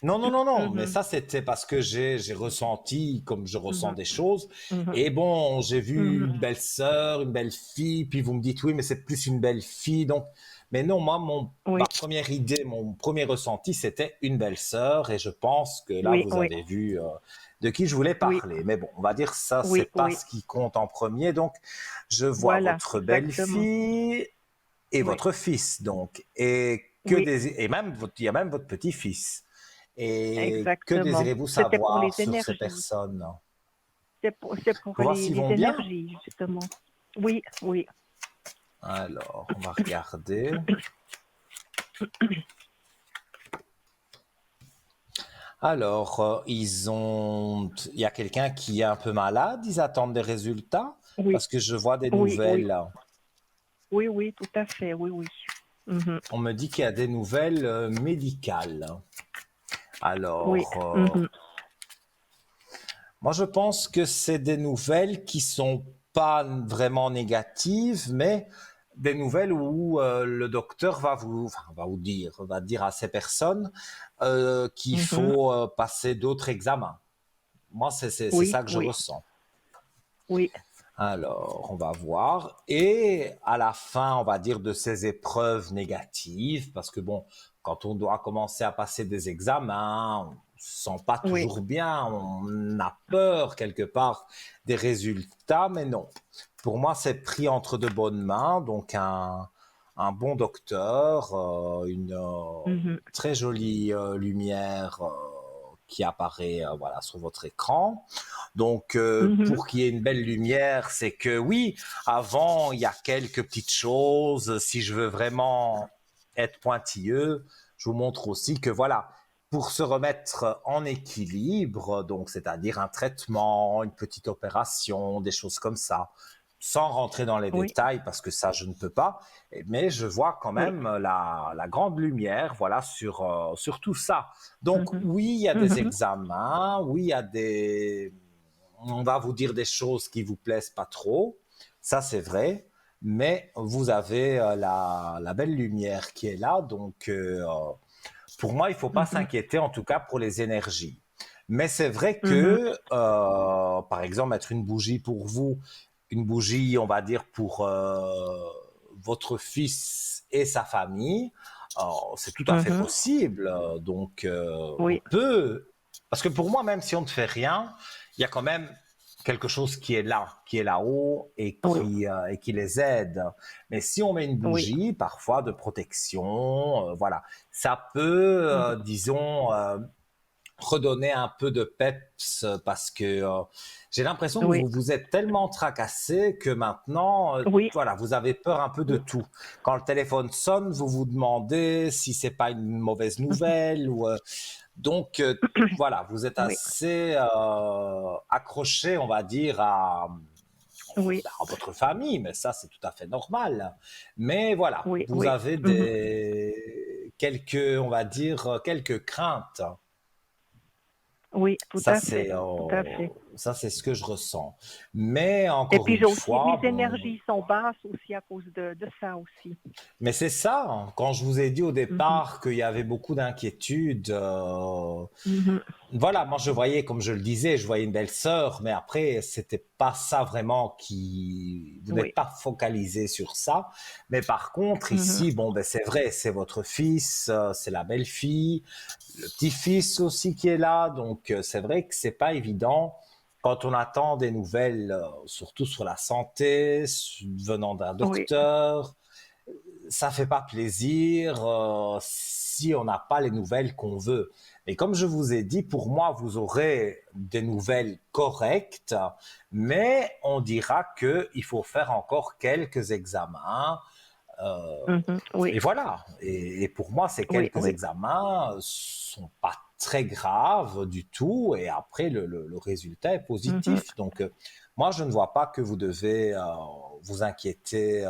Non, non, non, non, mais Mhm. ça, c'était parce que j'ai ressenti comme je ressens Mhm. des choses. Mhm. Et bon, j'ai vu une Mhm. belle sœur, une belle fille, puis vous me dites oui, mais c'est plus une belle fille. Donc, mais non, moi, Oui, ma première idée, mon premier ressenti, c'était une belle sœur. Et je pense que là, oui, vous oui, avez vu de qui je voulais oui, parler. Mais bon, on va dire ça, oui, c'est pas oui. ce qui compte en premier. Donc, je vois Voilà, votre belle exactement. fille et Oui, votre fils, donc, et oui, et même il y a même votre petit-fils. Et que exactement. désirez-vous C'était pour les savoir sur ces énergies. personnes? C'est pour Pour voir s'ils les vont bien? énergies, justement. Oui, oui. Alors, on va regarder. Alors, il y a quelqu'un qui est un peu malade, ils attendent des résultats, Oui, parce que je vois des oui, oui. nouvelles. Oui, oui, tout à fait, oui, oui. Mhm. On me dit qu'il y a des nouvelles médicales. Oui. Alors, Mhm. moi, je pense que c'est des nouvelles qui sont pas vraiment négatives, mais des nouvelles où le docteur va dire à ces personnes qu'il Mhm. faut passer d'autres examens. Moi, c'est Oui, ça que je oui, ressens. oui. Alors, on va voir. Et à la fin, on va dire de ces épreuves négatives, parce que bon, quand on doit commencer à passer des examens, on se sent pas Oui. toujours bien, on a peur quelque part des résultats, mais non. Pour moi, c'est pris entre de bonnes mains, donc un bon docteur, une Mhm. très jolie lumière qui apparaît voilà, sur votre écran. Donc, Mhm. pour qu'il y ait une belle lumière, c'est que oui, avant, il y a quelques petites choses. Si je veux vraiment être pointilleux, je vous montre aussi que voilà, pour se remettre en équilibre, donc c'est-à-dire un traitement, une petite opération, des choses comme ça, sans rentrer dans les Oui, détails parce que ça je ne peux pas, mais je vois quand oui. même la grande lumière, voilà, sur tout ça. Donc Mhm. oui, il y a des Mhm. examens, oui, il y a on va vous dire des choses qui vous plaisent pas trop, ça c'est vrai, mais vous avez la belle lumière qui est là, donc pour moi, il faut pas Mhm. s'inquiéter, en tout cas pour les énergies. Mais c'est vrai Mhm. que, par exemple, mettre une bougie pour vous, une bougie, on va dire, pour votre fils et sa famille, c'est tout à fait Mhm. possible. Donc, on Oui, peut... Parce que pour moi, même si on ne fait rien, il y a quand même quelque chose qui est là, qui est là-haut oui, et qui les aide. Mais si on met une oui. bougie, parfois de protection, voilà, ça peut, Mhm. disons, redonner un peu de peps parce que j'ai l'impression que Oui, vous vous êtes tellement tracassé que maintenant, oui. voilà, vous avez peur un peu de tout. Quand le téléphone sonne, vous vous demandez si c'est pas une mauvaise Mhm. nouvelle ou donc voilà, vous êtes Oui, assez accroché, on va dire, oui, à votre famille, mais ça c'est tout à fait normal. Mais voilà, oui, vous oui. avez Mhm. quelques, on va dire, quelques craintes. Oui, tout Ça, à fait, tout à fait. Ça, c'est ce que je ressens. Mais Et encore puis une j'ai aussi, fois, mes bon, énergies sont basses aussi à cause de ça aussi. mais c'est ça, hein. Quand je vous ai dit au Mhm, départ qu'il y avait beaucoup d'inquiétudes, mhm. voilà, moi je voyais, comme je le disais, je voyais une belle sœur, mais après, c'était pas ça vraiment qui, vous Oui. n'êtes pas focalisé sur ça. Mais par contre, Mhm, ici, bon, ben c'est vrai, c'est votre fils, c'est la belle-fille, le petit-fils aussi qui est là, donc c'est vrai que c'est pas évident quand on attend des nouvelles, surtout sur la santé, venant d'un oui. docteur, ça fait pas plaisir si on n'a pas les nouvelles qu'on veut. Et comme je vous ai dit, pour moi, vous aurez des nouvelles correctes, mais on dira qu'il faut faire encore quelques examens. euh, Mhm, oui. et voilà. Et pour moi, ces Oui, quelques oui. examens sont pas très graves du tout. Et après, le résultat est Mhm, positif. Donc, moi, je ne vois pas que vous devez vous inquiéter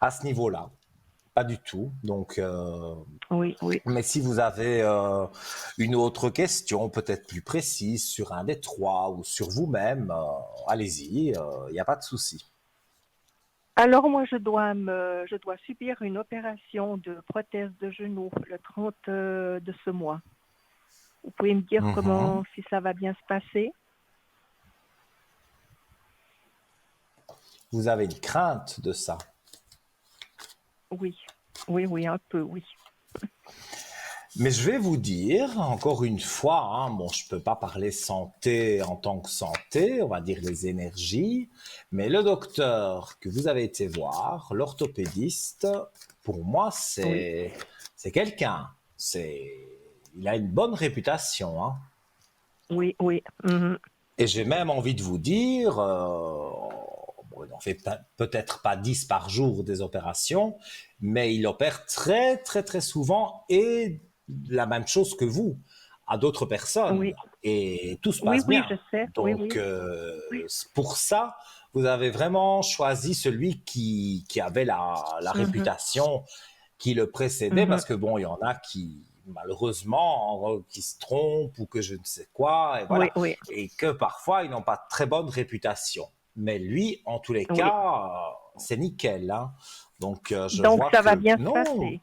à ce niveau-là. Pas du tout. Donc, oui, oui. mais si vous avez une autre question, peut-être plus précise, sur un des trois ou sur vous-même, allez-y, il n'y a pas de souci. Alors moi, je dois subir une opération de prothèse de genou le 30 de ce mois. Vous pouvez me dire Mhm. comment, si ça va bien se passer? Vous avez une crainte de ça. Oui, oui, oui, un peu, oui. Mais je vais vous dire, encore une fois, hein, bon, je ne peux pas parler santé en tant que santé, on va dire les énergies, mais le docteur que vous avez été voir, l'orthopédiste, pour moi, Oui, c'est quelqu'un. Il a une bonne réputation, hein. oui, oui. Mhm, Et j'ai même envie de vous dire, bon, il n'en fait peut-être pas 10 par jour des opérations, mais il opère très, très, très souvent et la même chose que vous, à d'autres personnes. oui, Et tout se oui, passe oui, bien. je sais. Oui, Donc, oui, oui. pour ça, vous avez vraiment choisi celui qui avait la Mhm, réputation qui le précédait, mhm. parce que bon, il y en a qui, malheureusement, qui se trompent ou que je ne sais quoi, et Oui, voilà. oui, Et que parfois, ils n'ont pas de très bonne réputation. Mais lui, en tous les oui. cas, c'est nickel, hein. Donc, je Donc vois ça va que bien se non, passer.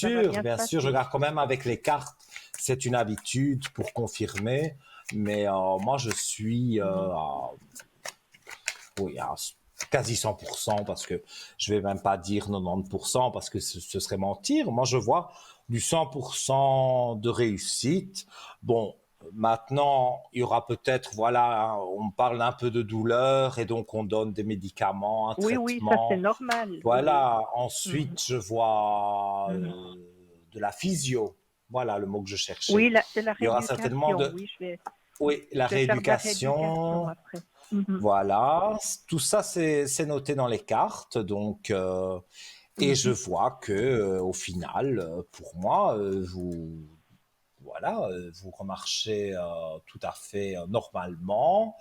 Ça va bien se bien sûr, je passer. regarde quand même avec les cartes. C'est une habitude pour confirmer, mais moi, je suis Mhm, oui, à quasi 100%, parce que je vais même pas dire 90%, parce que ce serait mentir. Moi, je vois du 100% de réussite. Bon, maintenant, il y aura peut-être, voilà, hein, on parle un peu de douleur et donc on donne des médicaments, un oui, oui, ça c'est traitement. normal. Oui, oui. Voilà, Mhm, ensuite, je vois mhm. de la physio. Voilà le mot que je cherchais. Oui, c'est la Il y aura certainement rééducation. de, Oui, oui, la je vais faire de la rééducation rééducation. après. Mhm, Voilà, tout ça c'est noté dans les cartes, donc et je mhm, vois que au final, pour moi, vous remarchez tout à fait normalement.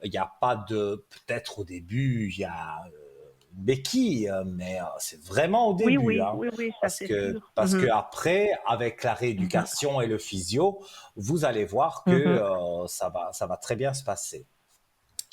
Il n'y a pas de, peut-être au début, il y a une béquille, mais c'est vraiment au oui, début, oui, hein, oui, oui, ça c'est sûr. parce que Mhm, après, avec la mhm, rééducation et le physio, vous allez voir que mhm. ça va très bien se passer.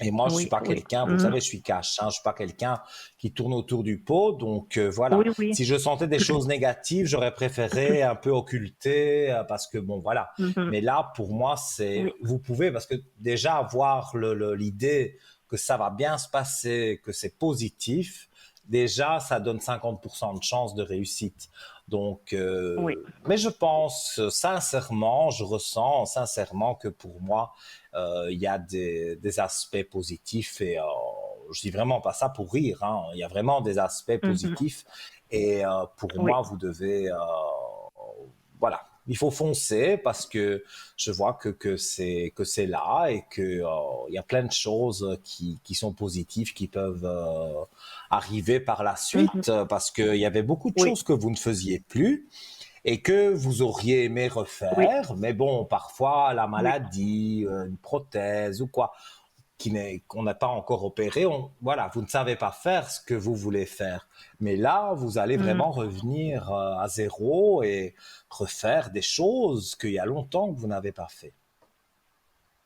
Et moi, je suis Oui, pas oui. quelqu'un, vous le Mhm. savez, je suis cash, hein, je suis pas quelqu'un qui tourne autour du pot. Donc voilà, Oui, oui. si je sentais des choses négatives, j'aurais préféré un peu occulter parce que bon, voilà. Mhm. Mais là, pour moi, Oui. vous pouvez, parce que déjà avoir l'idée que ça va bien se passer, que c'est positif, déjà, ça donne 50% de chance de réussite. Donc, Oui. mais je pense sincèrement, je ressens sincèrement que pour moi, il y a des aspects positifs et je dis vraiment pas ça pour rire, hein. Il y a vraiment des aspects Mhm. positifs et pour Oui. moi, vous devez, voilà, il faut foncer parce que je vois que c'est là et que il y a plein de choses qui sont positives qui peuvent arriver par la Mhm. suite parce qu'il y avait beaucoup de Oui. choses que vous ne faisiez plus et que vous auriez aimé Oui. refaire, mais bon, parfois la Oui. maladie, une prothèse ou quoi, qu'on n'a pas encore opéré, voilà, vous ne savez pas faire ce que vous voulez faire. Mais là, vous allez Mhm. vraiment revenir à zéro et refaire des choses qu'il y a longtemps que vous n'avez pas fait.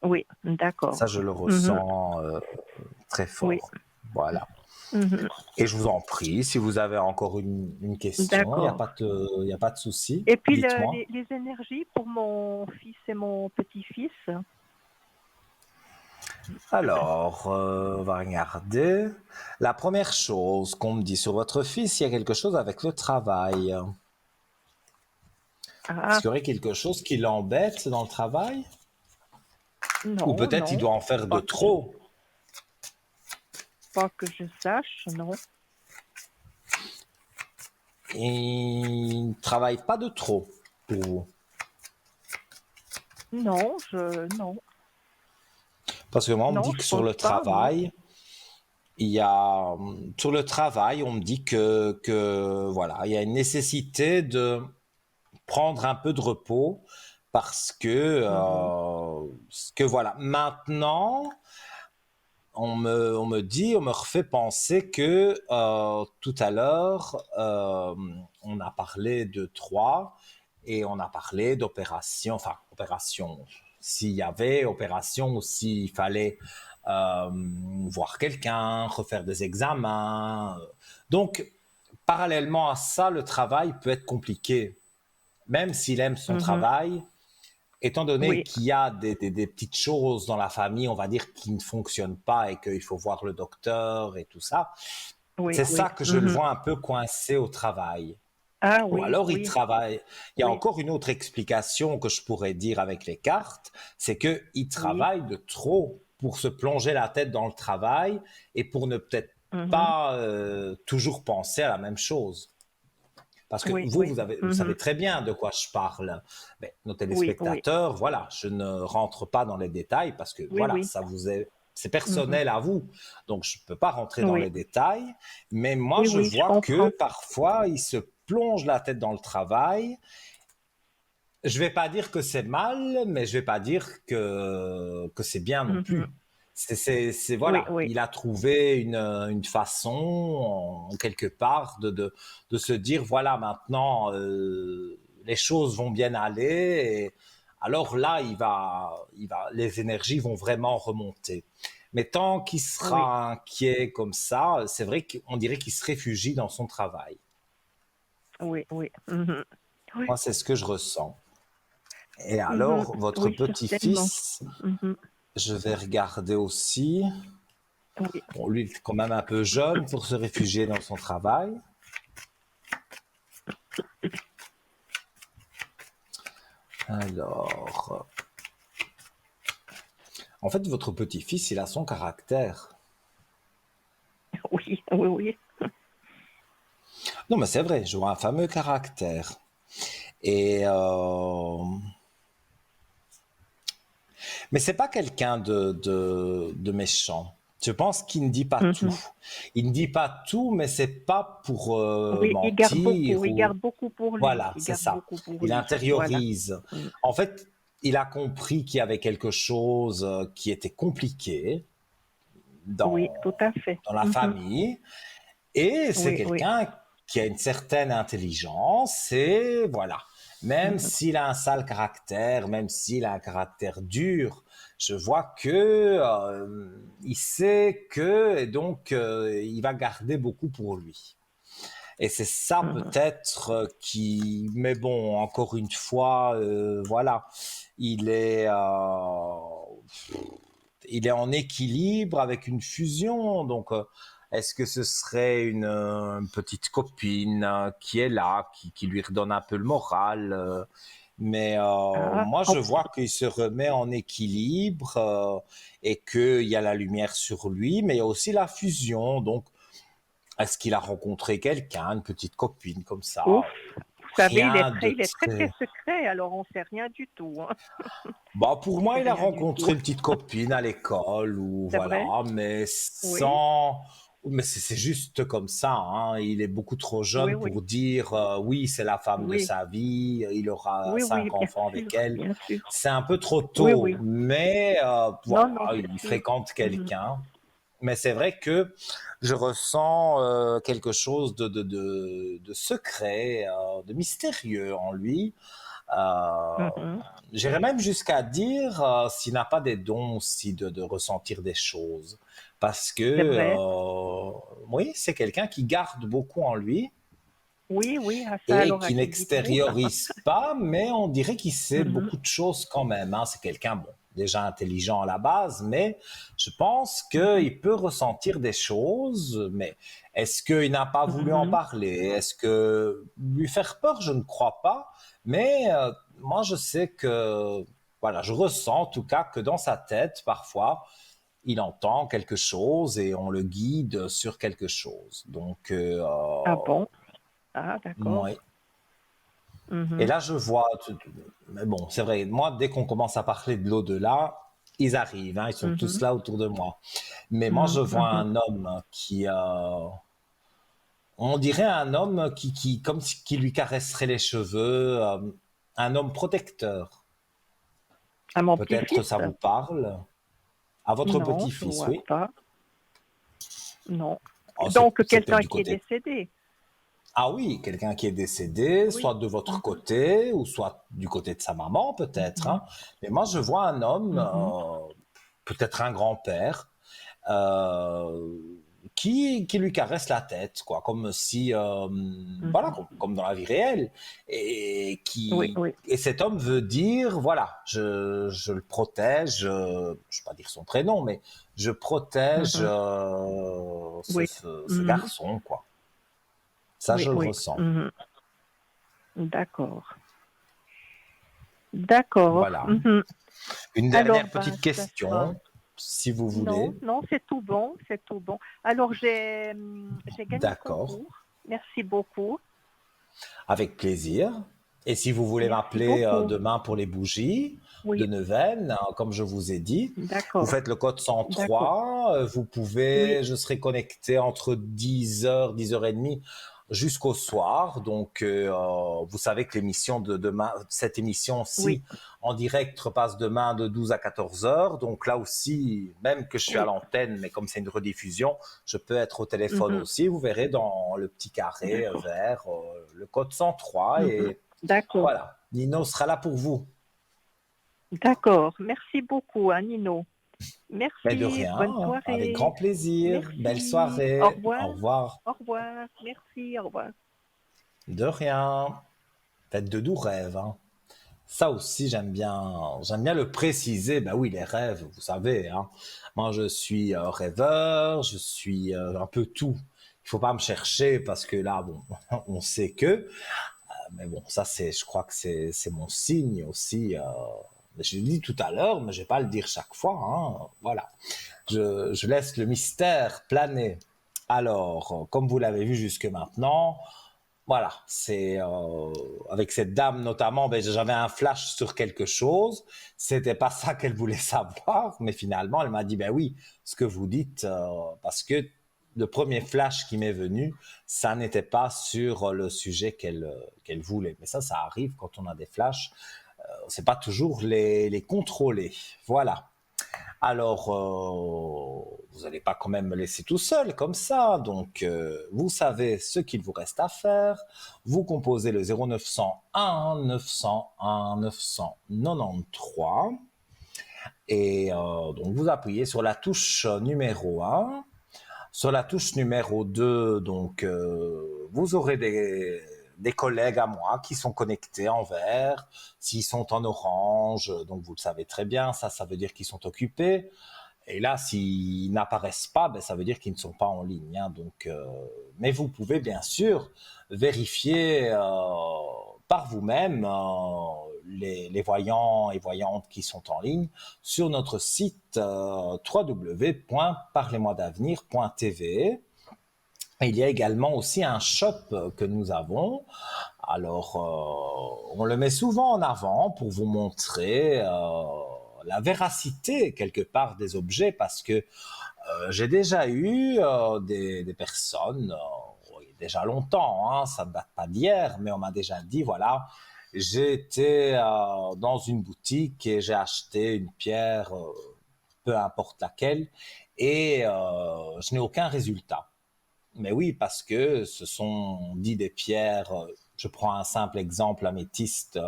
Oui, d'accord. Ça, je le Mhm. ressens très Oui. fort. Voilà. Mhm. Et je vous en prie, si vous avez encore une question, D'accord. il y a pas de souci, Et puis dites-moi. les énergies pour mon fils et mon petit-fils. Alors, on va regarder. La première chose qu'on me dit sur votre fils, il y a quelque chose avec le travail. Est-ce Ah, qu'il y aurait quelque chose qui l'embête dans le travail? Ou non, peut-être il non, doit en faire de pas que je, trop pas que je sache, non. et il ne travaille pas de trop pour vous. Non, Parce que moi, on me non, dit je que sur pense le pas, non. travail, il y a, sur le travail, on me dit que voilà, il y a une nécessité de prendre un peu de repos parce Mhm, que voilà. Maintenant, on me refait penser que tout à l'heure, on a parlé de 3 et on a parlé d'opération, enfin, opération, s'il y avait opération ou s'il fallait euh, voir quelqu'un, refaire des examens. Donc, parallèlement à ça, le travail peut être compliqué. Même s'il aime son mhm. travail, étant donné Oui, qu'il y a des petites choses dans la famille, on va dire, qui ne fonctionnent pas et qu'il faut voir le docteur et tout ça, oui, c'est oui. ça que je le Mhm. vois un peu coincé au travail. Ah Ou oui, alors il oui, travaille. Il y a oui, encore une autre explication que je pourrais dire avec les cartes, c'est qu'il oui. travaille de trop pour se plonger la tête dans le travail et pour ne peut-être Mhm. pas toujours penser à la même chose. Parce que Oui, vous, oui. vous savez Mhm. très bien de quoi je parle. Mais nos Oui, oui, téléspectateurs, voilà, je ne rentre pas dans les détails parce que oui, voilà, oui. ça vous est, c'est Mhm. personnel à vous. Donc je ne peux pas rentrer dans Oui, les détails. Mais moi, oui, je oui, je vois que comprends. parfois, il se plonge la tête dans le travail. Je vais pas dire que c'est mal, mais je vais pas dire que c'est bien non Mhm. plus. Oui, Voilà, oui. il a trouvé une façon, en quelque part, de se dire, voilà, maintenant, les choses vont bien aller. Et alors là, les énergies vont vraiment remonter. Mais tant qu'il Oui, sera inquiet comme ça, c'est vrai qu'on dirait qu'il se réfugie dans son travail. oui, oui. Mhm. Oui, Moi, c'est ce que je ressens. Et mhm. alors, votre Oui, certainement. petit-fils, Mhm. je vais regarder aussi. Oui, Bon, lui, il est quand même un peu jeune pour se réfugier dans son travail. Alors, en fait, votre petit-fils, il a son caractère. oui, oui, oui. Non, mais c'est vrai, je vois un fameux caractère. Et mais c'est pas quelqu'un de méchant. Je pense qu'il ne dit pas tout. Mhm. Il ne dit pas tout, mais c'est pas pour Oui, mentir il ou garde beaucoup pour lui. voilà, Il c'est garde ça. beaucoup pour Il lui. Voilà. intériorise. Mm. En fait, il a compris qu'il y avait quelque chose qui était compliqué Oui, dans, tout à fait. dans la Mhm. famille. Et c'est Oui, oui. quelqu'un qui a une certaine intelligence et voilà. Même Mhm. s'il a un sale caractère, même s'il a un caractère dur, je vois que il sait que et donc il va garder beaucoup pour lui. Et c'est ça Mhm. peut-être qui, mais bon, encore une fois, voilà, il est, il est en équilibre avec une fusion. Donc, est-ce que ce serait une petite copine qui est là, qui lui redonne un peu le moral mais Ah, moi, je vois qu'il se remet en équilibre et qu'il y a la lumière sur lui, mais il y a aussi la fusion. Donc, est-ce qu'il a rencontré quelqu'un, une petite copine comme ouf. ça? Vous savez, Rien de il est très, très très... secret, alors on sait rien du tout. Hein. Bah, pour On moi, sait il a rien du rencontré tout. une petite copine à l'école ou C'est vrai? voilà, mais Oui, sans... Mais c'est juste comme ça, hein. Il est beaucoup trop oui, jeune oui. pour dire oui, c'est la femme de Oui, sa vie, il aura oui, oui, 5 enfants avec elle. bien sûr. C'est un peu trop Oui, tôt, oui. mais Non, voilà, non, c'est il sûr. fréquente Mhm. quelqu'un. Mais c'est vrai que je ressens quelque chose de secret, de mystérieux en lui. Euh, Mhm. J'irais même jusqu'à dire s'il n'a pas des dons aussi de ressentir des choses. Parce que, C'est vrai. oui, c'est quelqu'un qui garde beaucoup en lui Oui, oui, ah, ça et alors qui Rachel Dito. n'extériorise pas, mais on dirait qu'il sait Mhm. beaucoup de choses quand même, hein. C'est quelqu'un, bon, déjà intelligent à la base, mais je pense Mhm. qu'il peut ressentir des choses, mais est-ce qu'il n'a pas voulu en Mhm. parler? Est-ce que lui faire peur? Je ne crois pas, mais moi je sais que, voilà, je ressens en tout cas que dans sa tête, parfois, il entend quelque chose et on le guide sur quelque chose. Donc, Ah bon? Ah, d'accord. moi, et Mhm. là, je vois, mais bon, c'est vrai, moi, dès qu'on commence à parler de l'au-delà, ils arrivent, hein, ils sont tous Mhm. là autour de moi. Mais moi, je Mhm. vois Mhm. un homme qui, on dirait un homme comme qui lui caresserait les cheveux, un homme protecteur. À mon Peut-être petit-fils? ça vous parle. À votre Non, je petit-fils, vois oui. pas. Non. Oh, Donc, c'est peut-être quelqu'un du qui est côté. décédé. Ah oui, quelqu'un qui est décédé, soit Oui. de votre Mhm. côté, ou soit du côté de sa maman, peut-être, Mhm. hein. Mais moi, je vois un homme, Mhm. peut-être un grand-père, euh, qui lui caresse la tête, quoi, comme si, voilà, Mhm. comme dans la vie réelle, Oui, oui. et cet homme veut dire, voilà, je le protège, je ne vais pas dire son prénom, mais je protège Mhm. Oui. ce Mhm. garçon, quoi. Ça, Oui, je le oui. ressens. Mhm. D'accord. D'accord. Voilà. Mhm. Une Alors, dernière ben, petite ça sera. question, si vous Non, voulez. non, c'est tout bon, c'est tout bon. Alors, j'ai gagné le D'accord. concours. Merci beaucoup. Avec plaisir. Et si vous voulez Merci m'appeler beaucoup. demain pour les bougies de Oui, Neuvaine, comme je vous ai dit, vous d'accord, faites le code d'accord. 103. Vous Oui, pouvez, je serai connecté entre 10h, 10h30 jusqu'au soir. Donc, vous savez que l'émission de demain, cette oui, émission-ci en direct repasse demain de 12 à 14h. Donc là aussi, même que je suis à oui. l'antenne, mais comme c'est une rediffusion, je peux être au téléphone Mhm. aussi. Vous verrez dans le petit carré D'accord. vert le code 103 Mhm. et D'accord, voilà. Nino sera là pour vous. d'accord. Merci beaucoup, hein, Nino. Mais de Merci, bonne rien, avec grand soirée. plaisir. Belle Merci. Au soirée. revoir. Au revoir. Au revoir. Merci, au revoir. De rien. Faites de doux rêves, hein. Ça aussi, j'aime bien le préciser. Ben oui, les rêves, vous savez, hein. Moi, je suis rêveur, je suis un peu tout. Il faut pas me chercher parce que là, bon, on sait que. Mais bon, ça, je crois que c'est mon signe aussi. Je l'ai dit tout à l'heure, mais je vais pas le dire chaque fois, hein. Voilà. Je laisse le mystère planer. Alors, comme vous l'avez vu jusque maintenant, voilà, c'est avec cette dame notamment, ben, j'avais un flash sur quelque chose. C'était pas ça qu'elle voulait savoir, mais finalement, elle m'a dit, ben oui, ce que vous dites, parce que le premier flash qui m'est venu, ça n'était pas sur le sujet qu'elle voulait. Mais ça arrive quand on a des flashs. C'est pas toujours les contrôler. Voilà. Alors, vous n'allez pas quand même me laisser tout seul comme ça. Donc, vous savez ce qu'il vous reste à faire. Vous composez le 0901 901 993 et donc vous appuyez sur la touche numéro 1. Sur la touche numéro 2, donc, vous aurez des collègues à moi qui sont connectés en vert. S'ils sont en orange, donc vous le savez très bien, ça veut dire qu'ils sont occupés. Et là, s'ils n'apparaissent pas, ben, ça veut dire qu'ils ne sont pas en ligne, hein. Donc, mais vous pouvez bien sûr vérifier par vous-même les voyants et voyantes qui sont en ligne sur notre site www.parlez-moi-d'avenir.tv. Il y a également aussi un shop que nous avons. Alors, on le met souvent en avant pour vous montrer la véracité quelque part des objets parce que j'ai déjà eu des personnes, déjà longtemps, hein, ça ne date pas d'hier, mais on m'a déjà dit, voilà, j'ai été dans une boutique et j'ai acheté une pierre, peu importe laquelle, et je n'ai aucun résultat. Mais oui, parce que ce sont dit des pierres. Je prends un simple exemple, l'améthyste.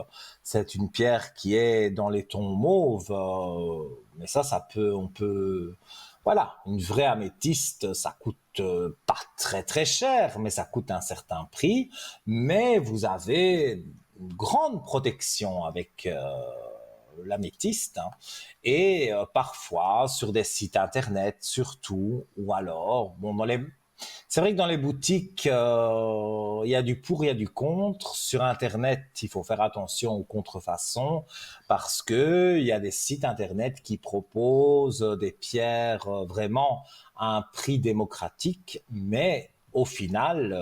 C'est une pierre qui est dans les tons mauves, mais ça peut, on peut. Voilà, une vraie améthyste, ça coûte pas très très cher, mais ça coûte un certain prix. Mais vous avez une grande protection avec l'améthyste, hein. Et parfois sur des sites internet surtout, ou alors, bon, c'est vrai que dans les boutiques, il y a du pour, il y a du contre. Sur Internet, il faut faire attention aux contrefaçons parce que il y a des sites Internet qui proposent des pierres vraiment à un prix démocratique, mais au final,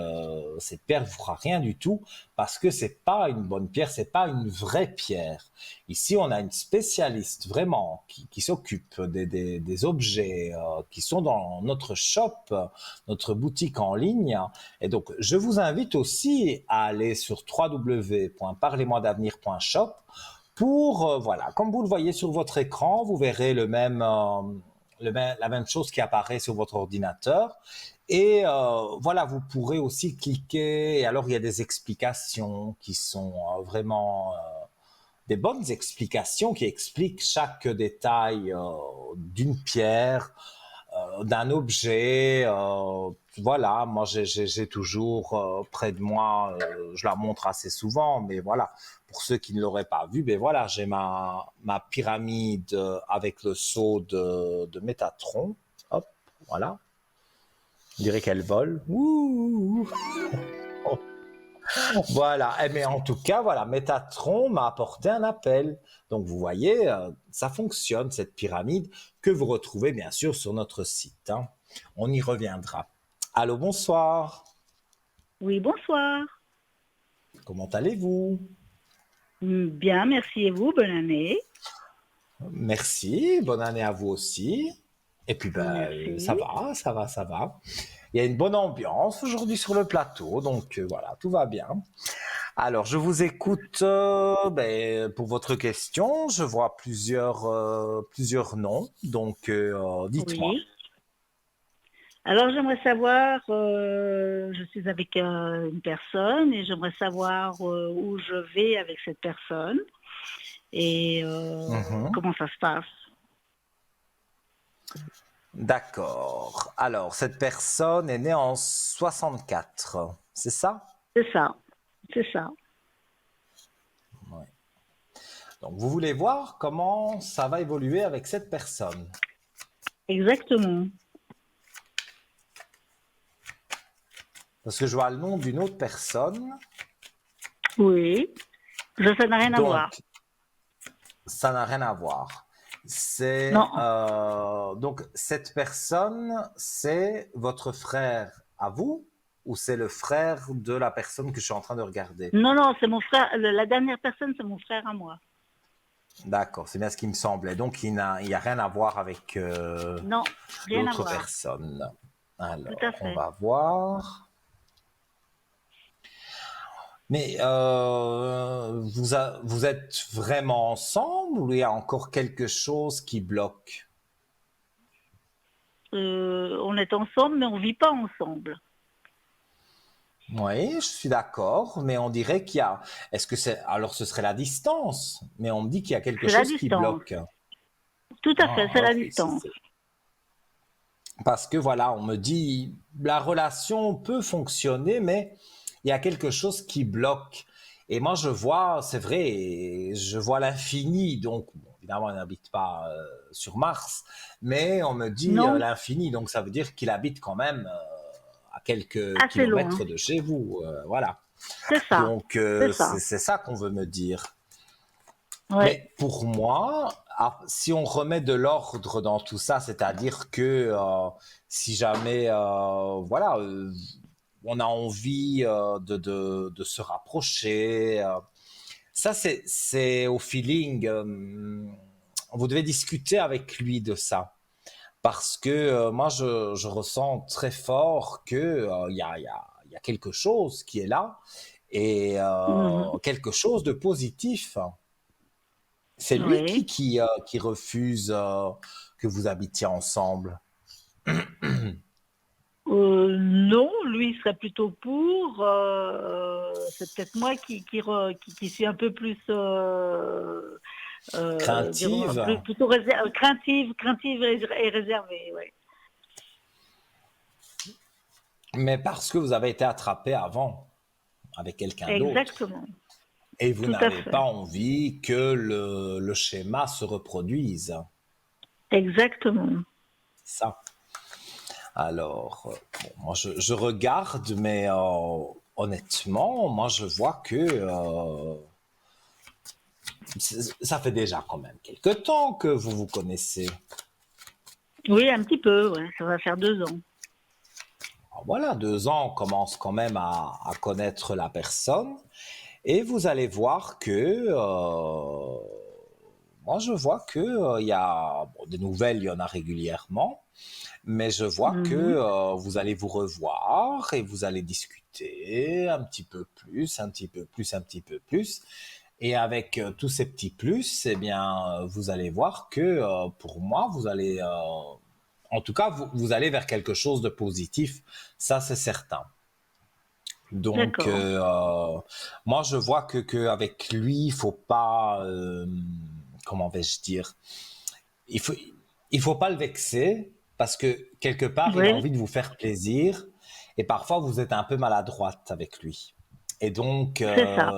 cette pierre ne vous fera rien du tout parce que c'est pas une bonne pierre, c'est pas une vraie pierre. Ici, on a une spécialiste vraiment qui s'occupe des objets qui sont dans notre shop, notre boutique en ligne. Et donc, je vous invite aussi à aller sur www.parlez-moi-d'avenir.shop pour, voilà, comme vous le voyez sur votre écran, vous verrez la même chose qui apparaît sur votre ordinateur. Et voilà, vous pourrez aussi cliquer. Et alors, il y a des explications qui sont vraiment des bonnes explications qui expliquent chaque détail d'une pierre, d'un objet. Voilà, moi j'ai toujours près de moi, je la montre assez souvent, mais voilà, pour ceux qui ne l'auraient pas vu, ben voilà, j'ai ma pyramide avec le sceau de Métatron. Hop, voilà. On dirait qu'elle vole. Ouh. Voilà, mais en tout cas, voilà, Métatron m'a apporté un appel. Donc vous voyez, ça fonctionne, cette pyramide, que vous retrouvez bien sûr sur notre site, hein. On y reviendra. Allô, bonsoir. Oui, bonsoir. Comment allez-vous? Bien, merci et vous, bonne année. Merci, bonne année à vous aussi. Et puis, Merci. ça va. Il y a une bonne ambiance aujourd'hui sur le plateau, donc voilà, tout va bien. Alors, je vous écoute pour votre question. Je vois plusieurs noms, donc dites-moi. Oui. Alors, j'aimerais savoir, je suis avec une personne et j'aimerais savoir où je vais avec cette personne et comment ça se passe. D'accord. Alors, cette personne est née en 64, c'est ça? C'est ça, c'est ça. Ouais. Donc, vous voulez voir comment ça va évoluer avec cette personne. Exactement. Parce que je vois le nom d'une autre personne. Oui. Ça n'a rien à voir. Donc, ça n'a rien à voir. C'est Non. donc cette personne, c'est votre frère à vous ou c'est le frère de la personne que je suis en train de regarder? Non, c'est mon frère. La dernière personne, c'est mon frère à moi. D'accord, c'est bien ce qui me semblait. Donc il y a rien à voir avec Non, rien à l'autre voir. personne. Alors, Tout à fait. on va voir. Mais vous êtes vraiment ensemble ou il y a encore quelque chose qui bloque? On est ensemble, mais on vit pas ensemble. Oui, je suis d'accord, mais on dirait qu'il y a. Est-ce que c'est. Alors ce serait la distance, mais on me dit qu'il y a quelque C'est la chose qui distance. bloque. Tout à fait, c'est la Oui, distance. parce que voilà, on me dit la relation peut fonctionner, mais il y a quelque chose qui bloque. Et moi, je vois, c'est vrai, je vois l'infini. Donc, bon, évidemment, il n'habite pas sur Mars, mais on me dit Non, l'infini. Donc, ça veut dire qu'il habite quand même à quelques assez loin. kilomètres de chez vous. Voilà. C'est ça. Donc, C'est ça. c'est ça qu'on veut me dire. Ouais. Mais pour moi, si on remet de l'ordre dans tout ça, c'est-à-dire que si jamais, voilà, on a envie de se rapprocher, ça c'est au feeling. Vous devez discuter avec lui de ça. Parce que moi, je ressens très fort que il y a quelque chose qui est là et quelque chose de positif. C'est lui Oui. qui refuse que vous habitiez ensemble. Non, lui il serait plutôt pour. C'est peut-être moi qui suis un peu plus, dirons, Craintive, plutôt craintive et réservée, ouais. mais parce que vous avez été attrapé avant avec quelqu'un d'autre. Exactement, Et vous tout à n'avez pas fait. envie que le schéma se reproduise. Exactement. Ça. Alors, bon, moi je regarde, mais honnêtement, moi je vois que ça fait déjà quand même quelques temps que vous vous connaissez. Oui, un petit peu, ouais, ça va faire 2 ans. Alors voilà, 2 ans, on commence quand même à connaître la personne. Et vous allez voir que moi je vois que il y a bon, des nouvelles, il y en a régulièrement. Mais je vois que Mhm. vous allez vous revoir et vous allez discuter un petit peu plus, un petit peu plus, un petit peu plus. Et avec tous ces petits plus, eh bien, vous allez voir que pour moi, vous allez, en tout cas, vous allez vers quelque chose de positif. Ça, c'est certain. Donc, D'accord. moi, je vois que avec lui, il faut pas, comment vais-je dire, il faut, il faut pas le vexer parce que quelque part, il a Oui, envie de vous faire plaisir et parfois vous êtes un peu maladroite avec lui. Et donc, c'est ça.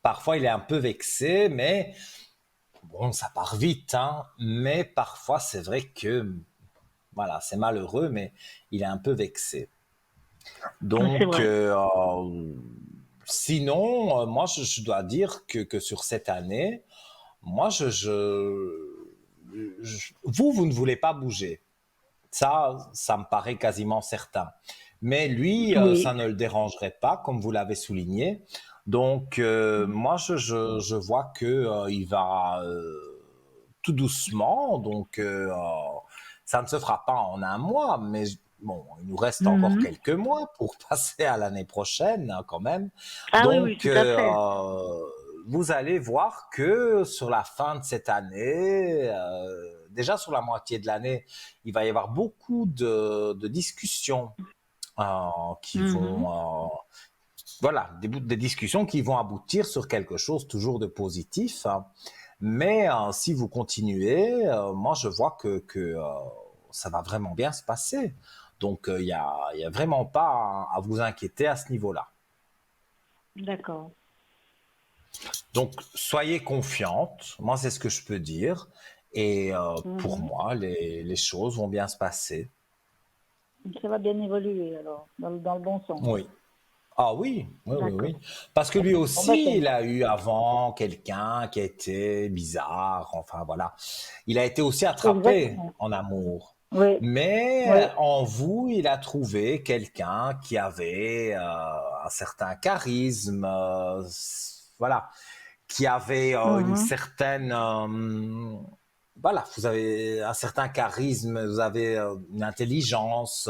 parfois il est un peu vexé, mais bon, ça part vite, hein. Mais parfois, c'est vrai que, voilà, c'est malheureux, mais il est un peu vexé. C'est Donc, vrai. sinon, moi, je dois dire que sur cette année, moi, vous ne voulez pas bouger. Ça me paraît quasiment certain. Mais lui, ça Oui. ne le dérangerait pas, comme vous l'avez souligné. Donc, moi, je vois que il va tout doucement. Donc, ça ne se fera pas en un mois, mais bon, il nous reste encore Mhm. quelques mois pour passer à l'année prochaine, hein, quand même. Ah oui, oui, Donc, tout à fait. vous allez voir que sur la fin de cette année, déjà sur la moitié de l'année, il va y avoir beaucoup de discussions qui Mhm. vont, voilà, des discussions qui vont aboutir sur quelque chose toujours de positif, hein. Mais si vous continuez, moi je vois que ça va vraiment bien se passer. Donc il y a vraiment pas à vous inquiéter à ce niveau-là. D'accord. Donc soyez confiante, moi c'est ce que je peux dire. Et pour Mhm. moi, les choses vont bien se passer. Ça va bien évoluer alors, dans le bon sens. Oui. Ah oui, oui, oui, oui. D'accord. Parce que lui Bon, bah, c'est aussi, il bien. a eu avant quelqu'un qui était bizarre, enfin voilà. Il a été aussi attrapé Exactement. en amour. Oui, Mais oui. en vous, il a trouvé quelqu'un qui avait un certain charisme, voilà, qui avait une Mhm. certaine, voilà, vous avez un certain charisme, vous avez une intelligence,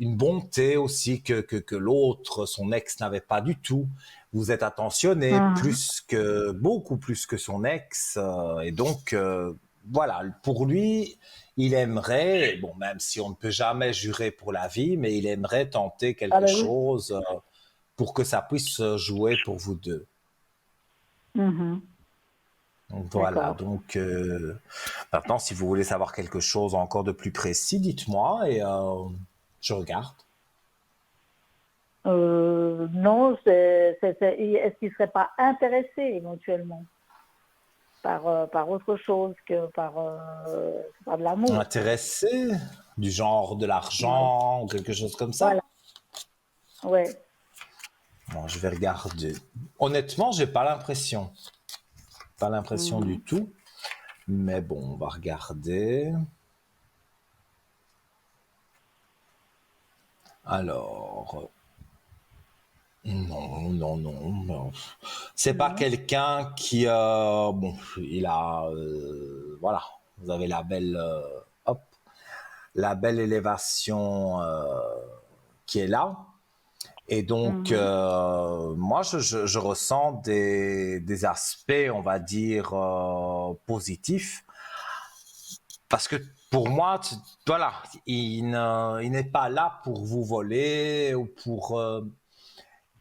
une bonté aussi que l'autre, son ex, n'avait pas du tout. Vous êtes attentionné Mhm. beaucoup plus que son ex. Et donc, voilà, pour lui, il aimerait, bon, même si on ne peut jamais jurer pour la vie, mais il aimerait tenter Ah quelque ben oui. chose pour que ça puisse jouer pour vous deux. Mhm. Donc, voilà, D'accord. donc maintenant, si vous voulez savoir quelque chose encore de plus précis, dites-moi et je regarde. Non, est-ce qu'il ne serait pas intéressé éventuellement par autre chose que par de l'amour, quoi. Intéressé, du genre de Ouais. l'argent ou quelque chose comme Voilà. ça. Ouais. Bon, je vais regarder. Honnêtement, j'ai pas l'impression. Pas l'impression du Mhm. tout. Mais bon, on va regarder. Alors, non, non, non, non. C'est pas Non. quelqu'un qui, bon, il a, voilà, vous avez hop, la belle élévation qui est là. Et donc, Mhm. moi, je ressens des aspects, on va dire, positifs, parce que Pour moi, voilà, il n'est pas là pour vous voler ou pour.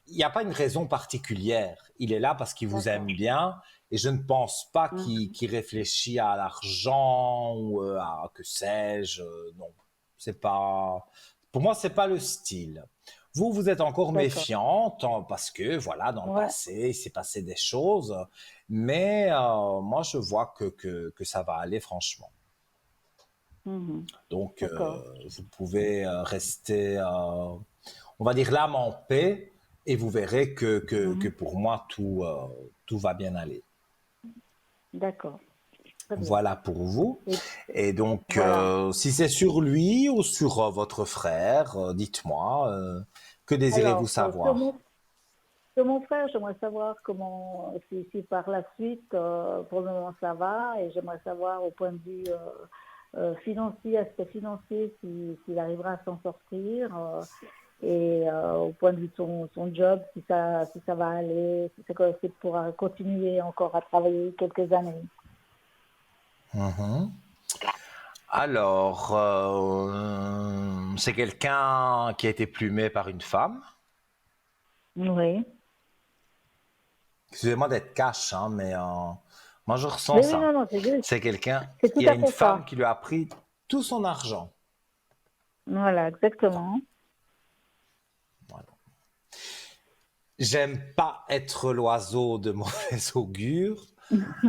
Il n'y a pas une raison particulière. Il est là parce qu'il vous aime D'accord. bien. Et je ne pense pas Mhm. qu'il réfléchit à l'argent ou à que sais-je. Non, c'est pas. Pour moi, c'est pas le style. Vous, vous êtes encore D'accord. méfiante parce que voilà, dans le Ouais. passé, il s'est passé des choses. Mais moi, je vois que ça va aller franchement. Mhm. Donc, D'accord. vous pouvez rester, on va dire, l'âme en paix, et vous verrez que Mhm. pour moi, tout va bien aller. D'accord. Très bien. Voilà pour vous. Et Et donc, voilà. si c'est sur lui ou sur votre frère, dites-moi, que désirez-vous Alors, savoir? sur mon frère, j'aimerais savoir comment, si par la suite, pour le moment ça va, et j'aimerais savoir au point de vue financier, aspect financier, s'il arrivera à s'en sortir, et au point de vue de son job, si ça va aller, si c'est pourra continuer encore à travailler quelques années. Mhm. Alors, c'est quelqu'un qui a été plumé par une femme. Oui. Excusez-moi d'être cash, hein, mais moi je ressens Mais oui, ça. non, non, c'est juste. C'est quelqu'un, C'est tout il y a à une fait femme ça. qui lui a pris tout son argent. Voilà, exactement. Voilà. J'aime pas être l'oiseau de mauvais augure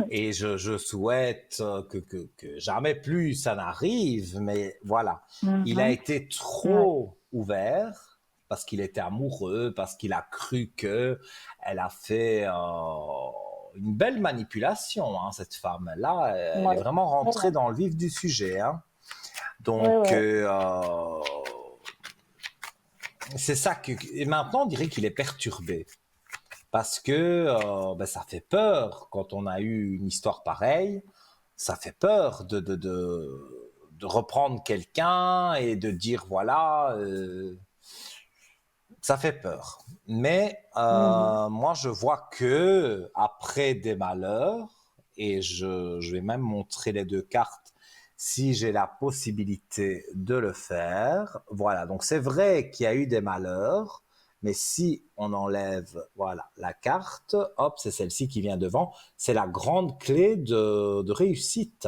et je souhaite que jamais plus ça n'arrive, mais voilà. Il a Mhm. été Ouais. trop ouvert parce qu'il était amoureux, parce qu'il a cru que elle a fait une belle manipulation, hein, cette femme-là. Elle est Ouais. vraiment Ouais, rentrée dans le vif du sujet, hein. ouais, Donc, ouais. c'est ça que. Et maintenant, on dirait qu'il est perturbé. Parce que ben, ça fait peur quand on a eu une histoire pareille. Ça fait peur de reprendre quelqu'un et de dire voilà, ça fait peur. Mais Mhm. moi, je vois que après des malheurs, et je vais même montrer les deux cartes si j'ai la possibilité de le faire. Voilà, donc c'est vrai qu'il y a eu des malheurs, mais si on enlève voilà la carte, hop, c'est celle-ci qui vient devant, c'est la grande clé de réussite.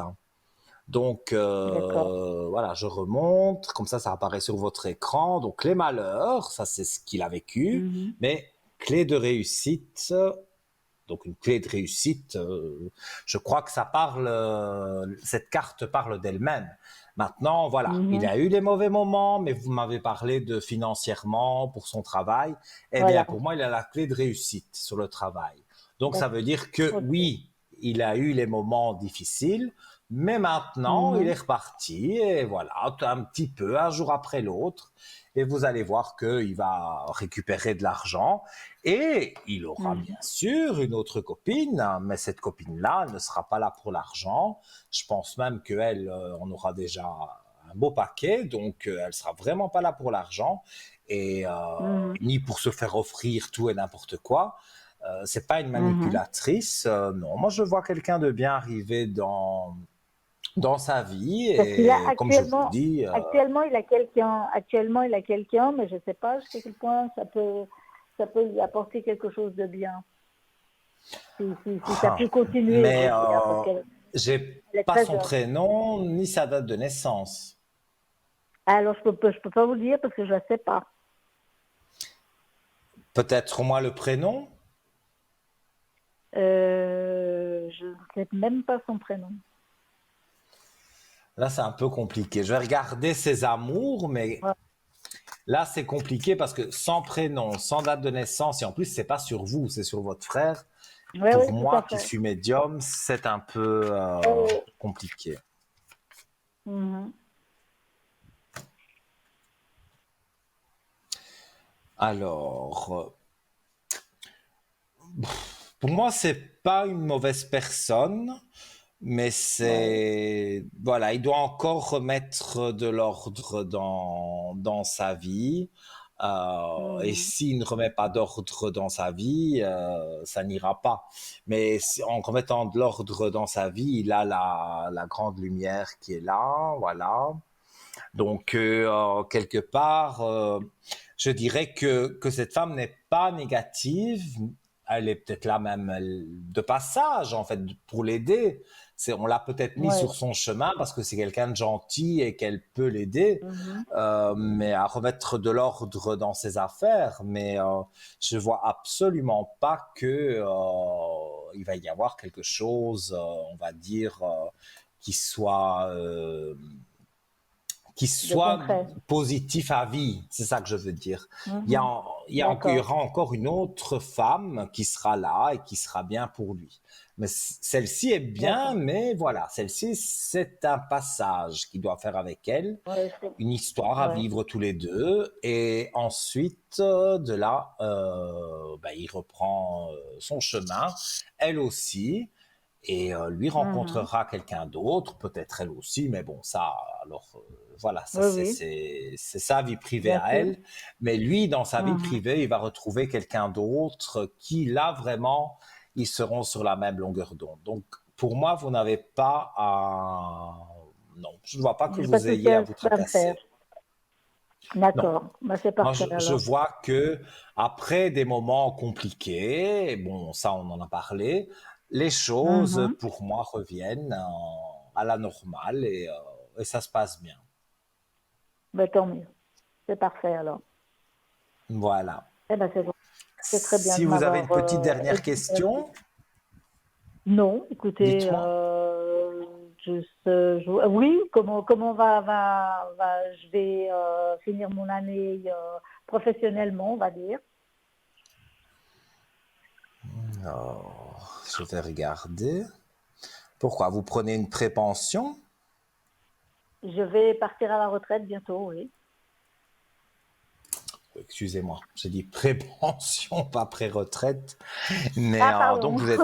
Donc D'accord. voilà, je remonte, comme ça apparaît sur votre écran. Donc les malheurs, ça c'est ce qu'il a vécu, Mhm. mais clé de réussite, donc une clé de réussite, je crois que ça parle, cette carte parle d'elle-même. Maintenant, voilà, il Mhm. a eu des mauvais moments, mais vous m'avez parlé de financièrement pour son travail. Eh bien, Voilà. pour moi, il a la clé de réussite sur le travail. Donc, ça D'accord. veut dire que Ok. oui, il a eu les moments difficiles, mais maintenant, il est Mhm. reparti et voilà, un petit peu, un jour après l'autre. Et vous allez voir qu'il va récupérer de l'argent et il aura bien Mhm. sûr une autre copine, mais cette copine-là ne sera pas là pour l'argent. Je pense même qu'elle en aura déjà un beau paquet, donc elle sera vraiment pas là pour l'argent et Mhm. ni pour se faire offrir tout et n'importe quoi. C'est pas une Mhm. manipulatrice, non. Moi, je vois quelqu'un de bien arriver dans sa vie Parce qu'il a et comme je vous le dis, actuellement il a quelqu'un, mais je ne sais pas jusqu'à quel point ça peut lui apporter quelque chose de bien. Si ça peut continuer, je mais veux dire, parce qu'elle j'ai elle est pas très son jeune. prénom ni sa date de naissance. Alors je peux pas vous le dire parce que je ne sais pas. Peut-être moi le prénom. Je ne sais même pas son prénom. Là, c'est un peu compliqué. Je vais regarder ses amours, mais Ouais. là, c'est compliqué parce que sans prénom, sans date de naissance, et en plus, c'est pas sur vous, c'est sur votre frère. Oui, Pour oui, tout à moi, qui fait. suis médium, c'est un peu Euh, compliqué. mhm. Alors, pour moi, c'est pas une mauvaise personne, mais Ouais. c'est voilà, il doit encore remettre de l'ordre dans sa vie. Et Mhm. s'il ne remet pas d'ordre dans sa vie, ça n'ira pas. Mais en remettant de l'ordre dans sa vie, il a la grande lumière qui est là, voilà. Donc, quelque part, je dirais que cette femme n'est pas négative. Elle est peut-être là même de passage, en fait, pour l'aider. On l'a peut-être mis Ouais. sur son chemin parce que c'est quelqu'un de gentil et qu'elle peut l'aider, Mhm. mais à remettre de l'ordre dans ses affaires. Mais je vois absolument pas que il va y avoir quelque chose, on va dire, qui soit qui De soit concret. positif à vie, c'est ça que je veux dire. Mhm. Il y D'accord. aura encore une autre femme qui sera là et qui sera bien pour lui. Mais celle-ci est bien, D'accord. mais voilà, celle-ci, c'est un passage qu'il doit faire avec elle, Ouais, une histoire à ouais. vivre tous les deux, et ensuite, de là, ben, il reprend son chemin, elle aussi, et lui Mhm. rencontrera quelqu'un d'autre, peut-être elle aussi, mais bon, ça, alors voilà, ça Oui, oui, c'est sa vie privée bien à sûr. elle, mais lui, dans sa vie Mhm. privée, il va retrouver quelqu'un d'autre qui, là, vraiment, ils seront sur la même longueur d'onde. Donc, pour moi, vous n'avez pas à... Non, je ne vois pas que J'ai pas de vous souci ayez à vous à me faire. tracasser. Non, D'accord. Bah, c'est moi, parfait je alors. vois que après des moments compliqués, bon, ça, on en a parlé, les choses, Mhm. pour moi, reviennent à la normale et ça se passe bien. Bah, tant mieux. C'est parfait alors. Voilà. Eh ben, c'est très bien Si de vous avez une m'avoir petite dernière éclairci. question, Non, écoutez, dites-moi. oui, comment je vais finir mon année professionnellement, on va dire. Alors, je vais regarder. Pourquoi? Vous prenez une prépension? Je vais partir à la retraite bientôt, oui. Excusez-moi, j'ai dit prépension, pas pré-retraite. Mais Ah, donc pardon. vous êtes...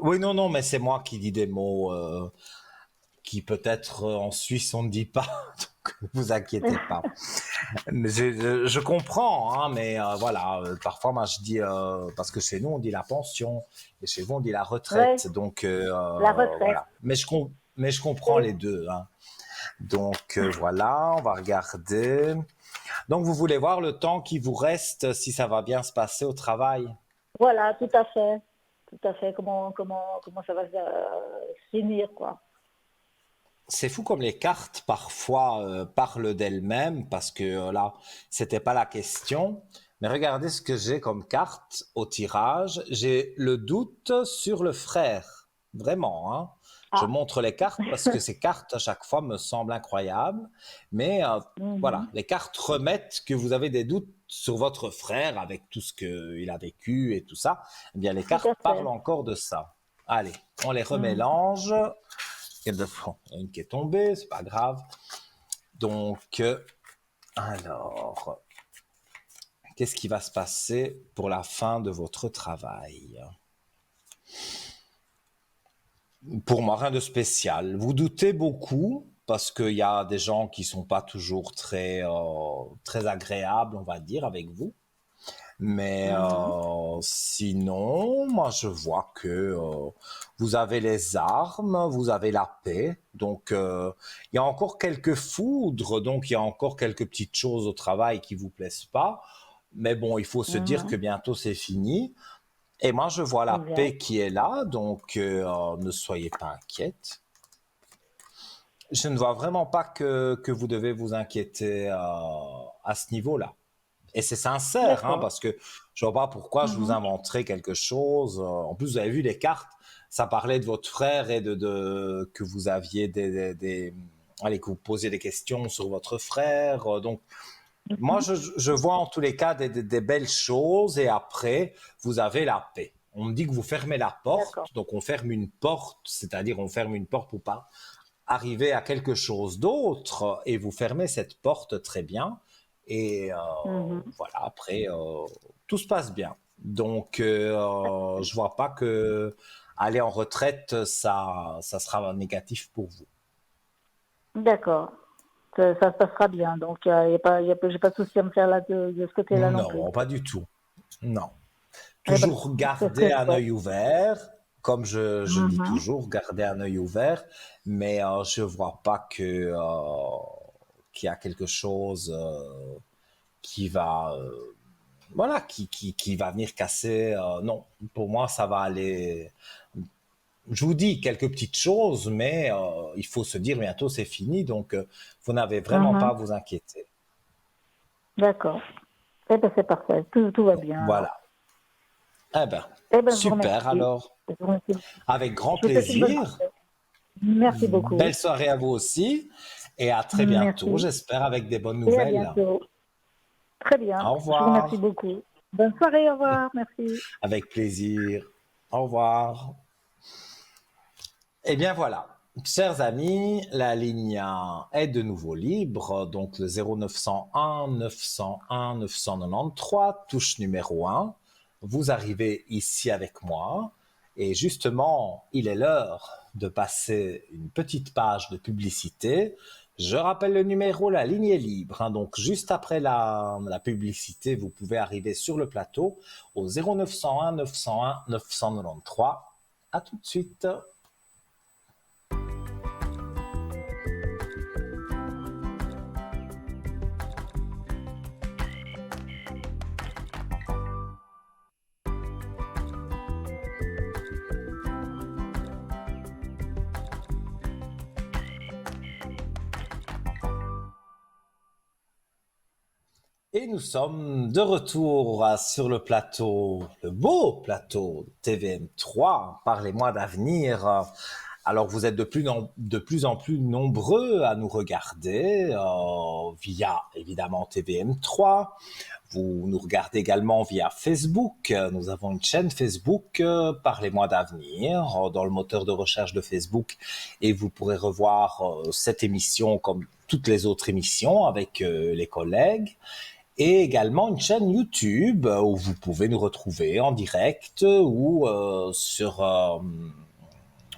Oui, non, non, mais c'est moi qui dis des mots qui peut-être en Suisse on ne dit pas, donc ne vous inquiétez pas. Mais je comprends, hein, mais voilà, parfois moi je dis, parce que chez nous on dit la pension, et chez vous on dit la Ouais, retraite, donc la retraite. voilà. Mais je comprends Et les deux, hein. Donc voilà, on va regarder. Donc vous voulez voir le temps qui vous reste, si ça va bien se passer au travail? voilà, tout à fait. Tout à fait. Comment ça va se finir, quoi. C'est fou comme les cartes parfois parlent d'elles-mêmes parce que là, c'était pas la question. Mais regardez ce que j'ai comme carte au tirage. J'ai le doute sur le frère. Vraiment, hein. Je Ah. montre les cartes parce que ces cartes à chaque fois me semblent incroyables. Mais voilà, Mhm. les cartes remettent que vous avez des doutes sur votre frère avec tout ce qu'il a vécu et tout ça. Eh bien, les Tout cartes à parlent fait. encore de ça. Allez, on les Mhm. remélange. Il y en a une qui est tombée, c'est pas grave. Donc, alors, qu'est-ce qui va se passer pour la fin de votre travail? Pour moi, rien de spécial. Vous doutez beaucoup parce qu'il y a des gens qui sont pas toujours très agréables, on va dire, avec vous. Mais Mhm. sinon, moi, je vois que vous avez les armes, vous avez la paix. Donc, il y a encore quelques foudres, donc il y a encore quelques petites choses au travail qui vous plaisent pas. Mais bon, il faut se dire que Mhm. bientôt c'est fini. Et moi, je vois la Exact. paix qui est là, donc ne soyez pas inquiète. Je ne vois vraiment pas que vous devez vous inquiéter à ce niveau-là. Et c'est sincère, hein, D'accord. parce que je vois pas pourquoi je vous Mhm. inventerais quelque chose. En plus, vous avez vu les cartes, ça parlait de votre frère et que vous aviez allez, que vous posiez des questions sur votre frère. Donc, moi, Mhm. je vois en tous les cas des belles choses et après, vous avez la paix. On me dit que vous fermez la D'accord. porte, donc on ferme une porte, c'est-à-dire on ferme une porte pour pas arriver à quelque chose d'autre et vous fermez cette porte très bien. Et Mhm. voilà, après, tout se passe bien. Donc, je vois pas que aller en retraite, ça sera négatif pour vous. D'accord. ça se passera bien. Donc, j'ai pas de souci à me faire là de ce côté-là non plus. Non, pas du tout. Non. Eh ben, Toujours c'est garder un chouette. œil ouvert, comme je dis Mhm. toujours, garder un œil ouvert, mais je vois pas qu'il y a quelque chose qui va voilà qui va venir casser. Non, pour moi ça va aller. Je vous dis quelques petites choses, mais il faut se dire bientôt c'est fini, donc vous n'avez vraiment pas Mhm. à vous inquiéter. D'accord. Eh ben, c'est parfait. Tout va bien alors. Voilà. Eh ben, Eh ben, je vous super remercie. alors. Je vous remercie. Avec grand Je vous souhaite une bonne plaisir. soirée. Merci beaucoup. Belle soirée à vous aussi et à très bientôt, Merci. j'espère, avec des bonnes Et à nouvelles. bientôt. Très bien. Au Je vous remercie revoir. beaucoup. Bonne soirée. Au revoir. Merci. Avec plaisir. Au revoir. Eh bien voilà. Chers amis, la ligne est de nouveau libre, donc le 0901 901 993, touche numéro 1. Vous arrivez ici avec moi et justement, il est l'heure de passer une petite page de publicité. Je rappelle le numéro, la ligne est libre, hein, donc juste après la publicité, vous pouvez arriver sur le plateau au 0901 901 993. À tout de suite. Et nous sommes de retour sur le plateau, le beau plateau TVM3, Parlez-moi d'avenir. Alors vous êtes de plus en plus nombreux à nous regarder via évidemment TVM3. Vous nous regardez également via Facebook. Nous avons une chaîne Facebook, Parlez-moi d'avenir, dans le moteur de recherche de Facebook. Et vous pourrez revoir cette émission comme toutes les autres émissions avec les collègues. Et également une chaîne YouTube où vous pouvez nous retrouver en direct ou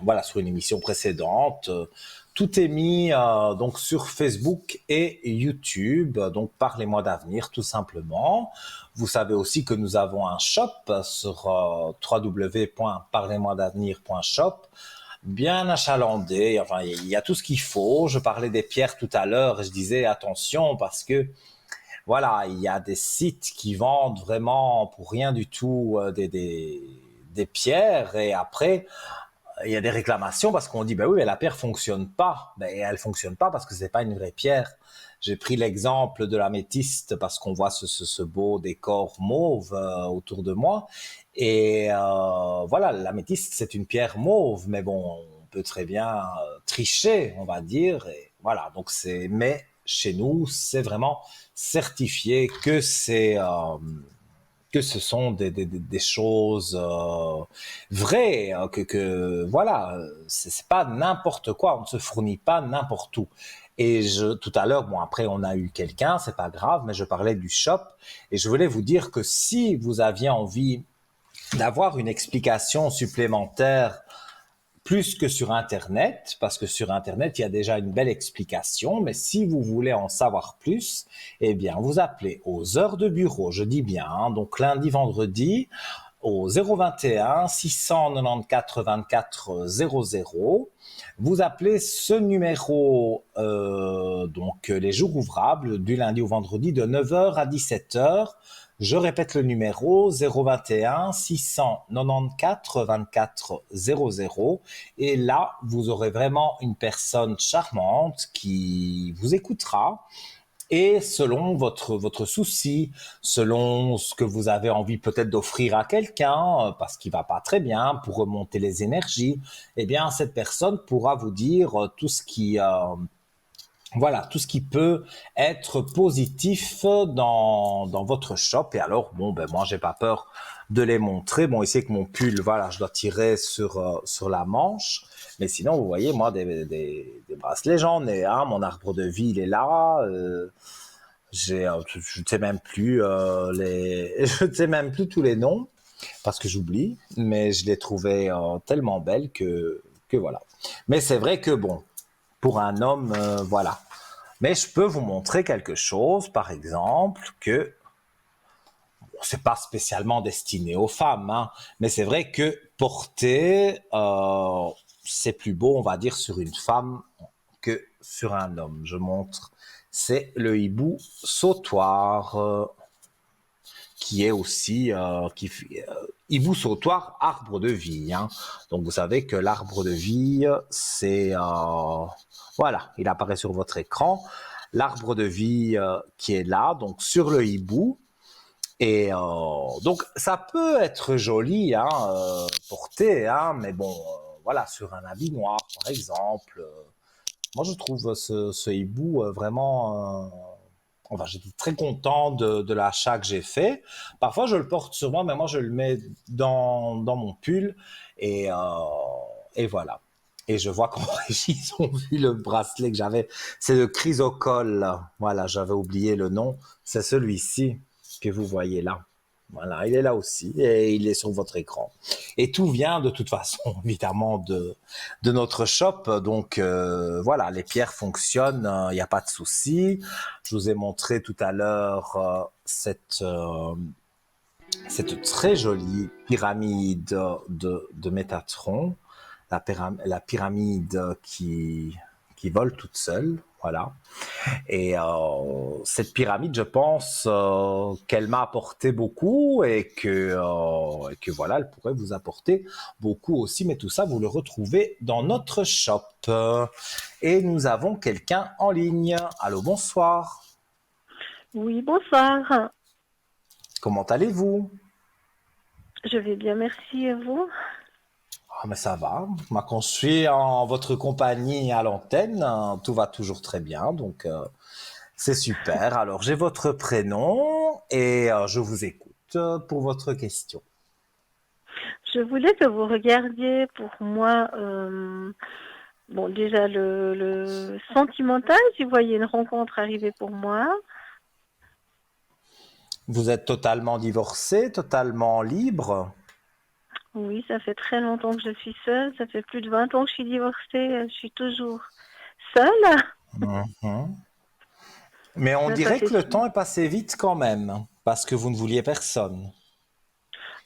voilà, sur une émission précédente. Tout est mis donc sur Facebook et YouTube. Donc parlez-moi d'avenir tout simplement. Vous savez aussi que nous avons un shop sur www.parlez-moi-d'avenir.shop. Bien achalandé. Enfin, il y a tout ce qu'il faut. Je parlais des pierres tout à l'heure et je disais attention parce que voilà, il y a des sites qui vendent vraiment pour rien du tout des pierres et après il y a des réclamations parce qu'on dit ben oui mais la pierre fonctionne pas. Ben elle fonctionne pas parce que c'est pas une vraie pierre. J'ai pris l'exemple de l'améthyste parce qu'on voit ce beau décor mauve autour de moi et voilà, l'améthyste c'est une pierre mauve mais bon on peut très bien tricher on va dire et voilà donc c'est mais chez nous c'est vraiment certifié que ce sont des choses vraies, que voilà, c'est pas n'importe quoi, on ne se fournit pas n'importe où. Et tout à l'heure, bon après on a eu quelqu'un, c'est pas grave, mais je parlais du shop et je voulais vous dire que si vous aviez envie d'avoir une explication supplémentaire plus que sur Internet, parce que sur Internet, il y a déjà une belle explication, mais si vous voulez en savoir plus, eh bien, vous appelez aux heures de bureau, je dis bien, hein, donc lundi, vendredi, au 021 694 24 00. Vous appelez ce numéro donc les jours ouvrables du lundi au vendredi de 9h à 17h. Je répète le numéro 021 694 24 00 et là vous aurez vraiment une personne charmante qui vous écoutera et selon votre souci, selon ce que vous avez envie peut-être d'offrir à quelqu'un parce qu'il va pas très bien pour remonter les énergies, eh bien cette personne pourra vous dire tout ce qui voilà, tout ce qui peut être positif dans votre shop. Et alors, bon, ben moi, j'ai pas peur de les montrer. Bon, ici, que mon pull, voilà, je dois tirer sur la manche. Mais sinon, vous voyez, moi, des bracelets, j'en ai. Hein, mon arbre de vie, il est là. Je ne sais même plus je ne sais même plus tous les noms parce que j'oublie. Mais je les trouvais tellement belles que voilà. Mais c'est vrai que bon, pour un homme, voilà. Mais je peux vous montrer quelque chose, par exemple, que c'est pas spécialement destiné aux femmes, hein, mais c'est vrai que porter, c'est plus beau, on va dire, sur une femme que sur un homme. Je montre, c'est le hibou sautoir, qui est aussi hibou sautoir, arbre de vie. Hein. Donc vous savez que l'arbre de vie, c'est voilà, il apparaît sur votre écran. L'arbre de vie qui est là, donc sur le hibou. Et donc ça peut être joli, hein, porté, hein, mais bon, voilà, sur un habit noir, par exemple. Moi, je trouve ce hibou vraiment. Enfin, j'étais très content de l'achat que j'ai fait. Parfois, je le porte sur moi, mais moi, je le mets dans mon pull et voilà. Et je vois qu'en régie, ils ont vu le bracelet que j'avais. C'est le chrysocole. Voilà, j'avais oublié le nom. C'est celui-ci que vous voyez là. Voilà, il est là aussi et il est sur votre écran. Et tout vient de toute façon, évidemment, de notre shop. Donc voilà, les pierres fonctionnent, il n'y a pas de souci. Je vous ai montré tout à l'heure cette très jolie pyramide de Métatron, la pyramide qui vole toute seule. Voilà. Et cette pyramide, je pense qu'elle m'a apporté beaucoup et que voilà, elle pourrait vous apporter beaucoup aussi. Mais tout ça, vous le retrouvez dans notre shop. Et nous avons quelqu'un en ligne. Allô, bonsoir. Oui, bonsoir. Comment allez-vous? Je vais bien, merci à vous. Ah, mais ça va. Moi, quand je suis en votre compagnie à l'antenne, tout va toujours très bien. Donc, c'est super. Alors, j'ai votre prénom et je vous écoute pour votre question. Je voulais que vous regardiez pour moi, bon, déjà le sentimental, si vous voyez une rencontre arriver pour moi. Vous êtes totalement divorcé, totalement libre? Oui, ça fait très longtemps que je suis seule. Ça fait plus de 20 ans que je suis divorcée. Je suis toujours seule. Mhm. Mais on Là, ça dirait fait que le temps est passé vite quand même, parce que vous ne vouliez personne.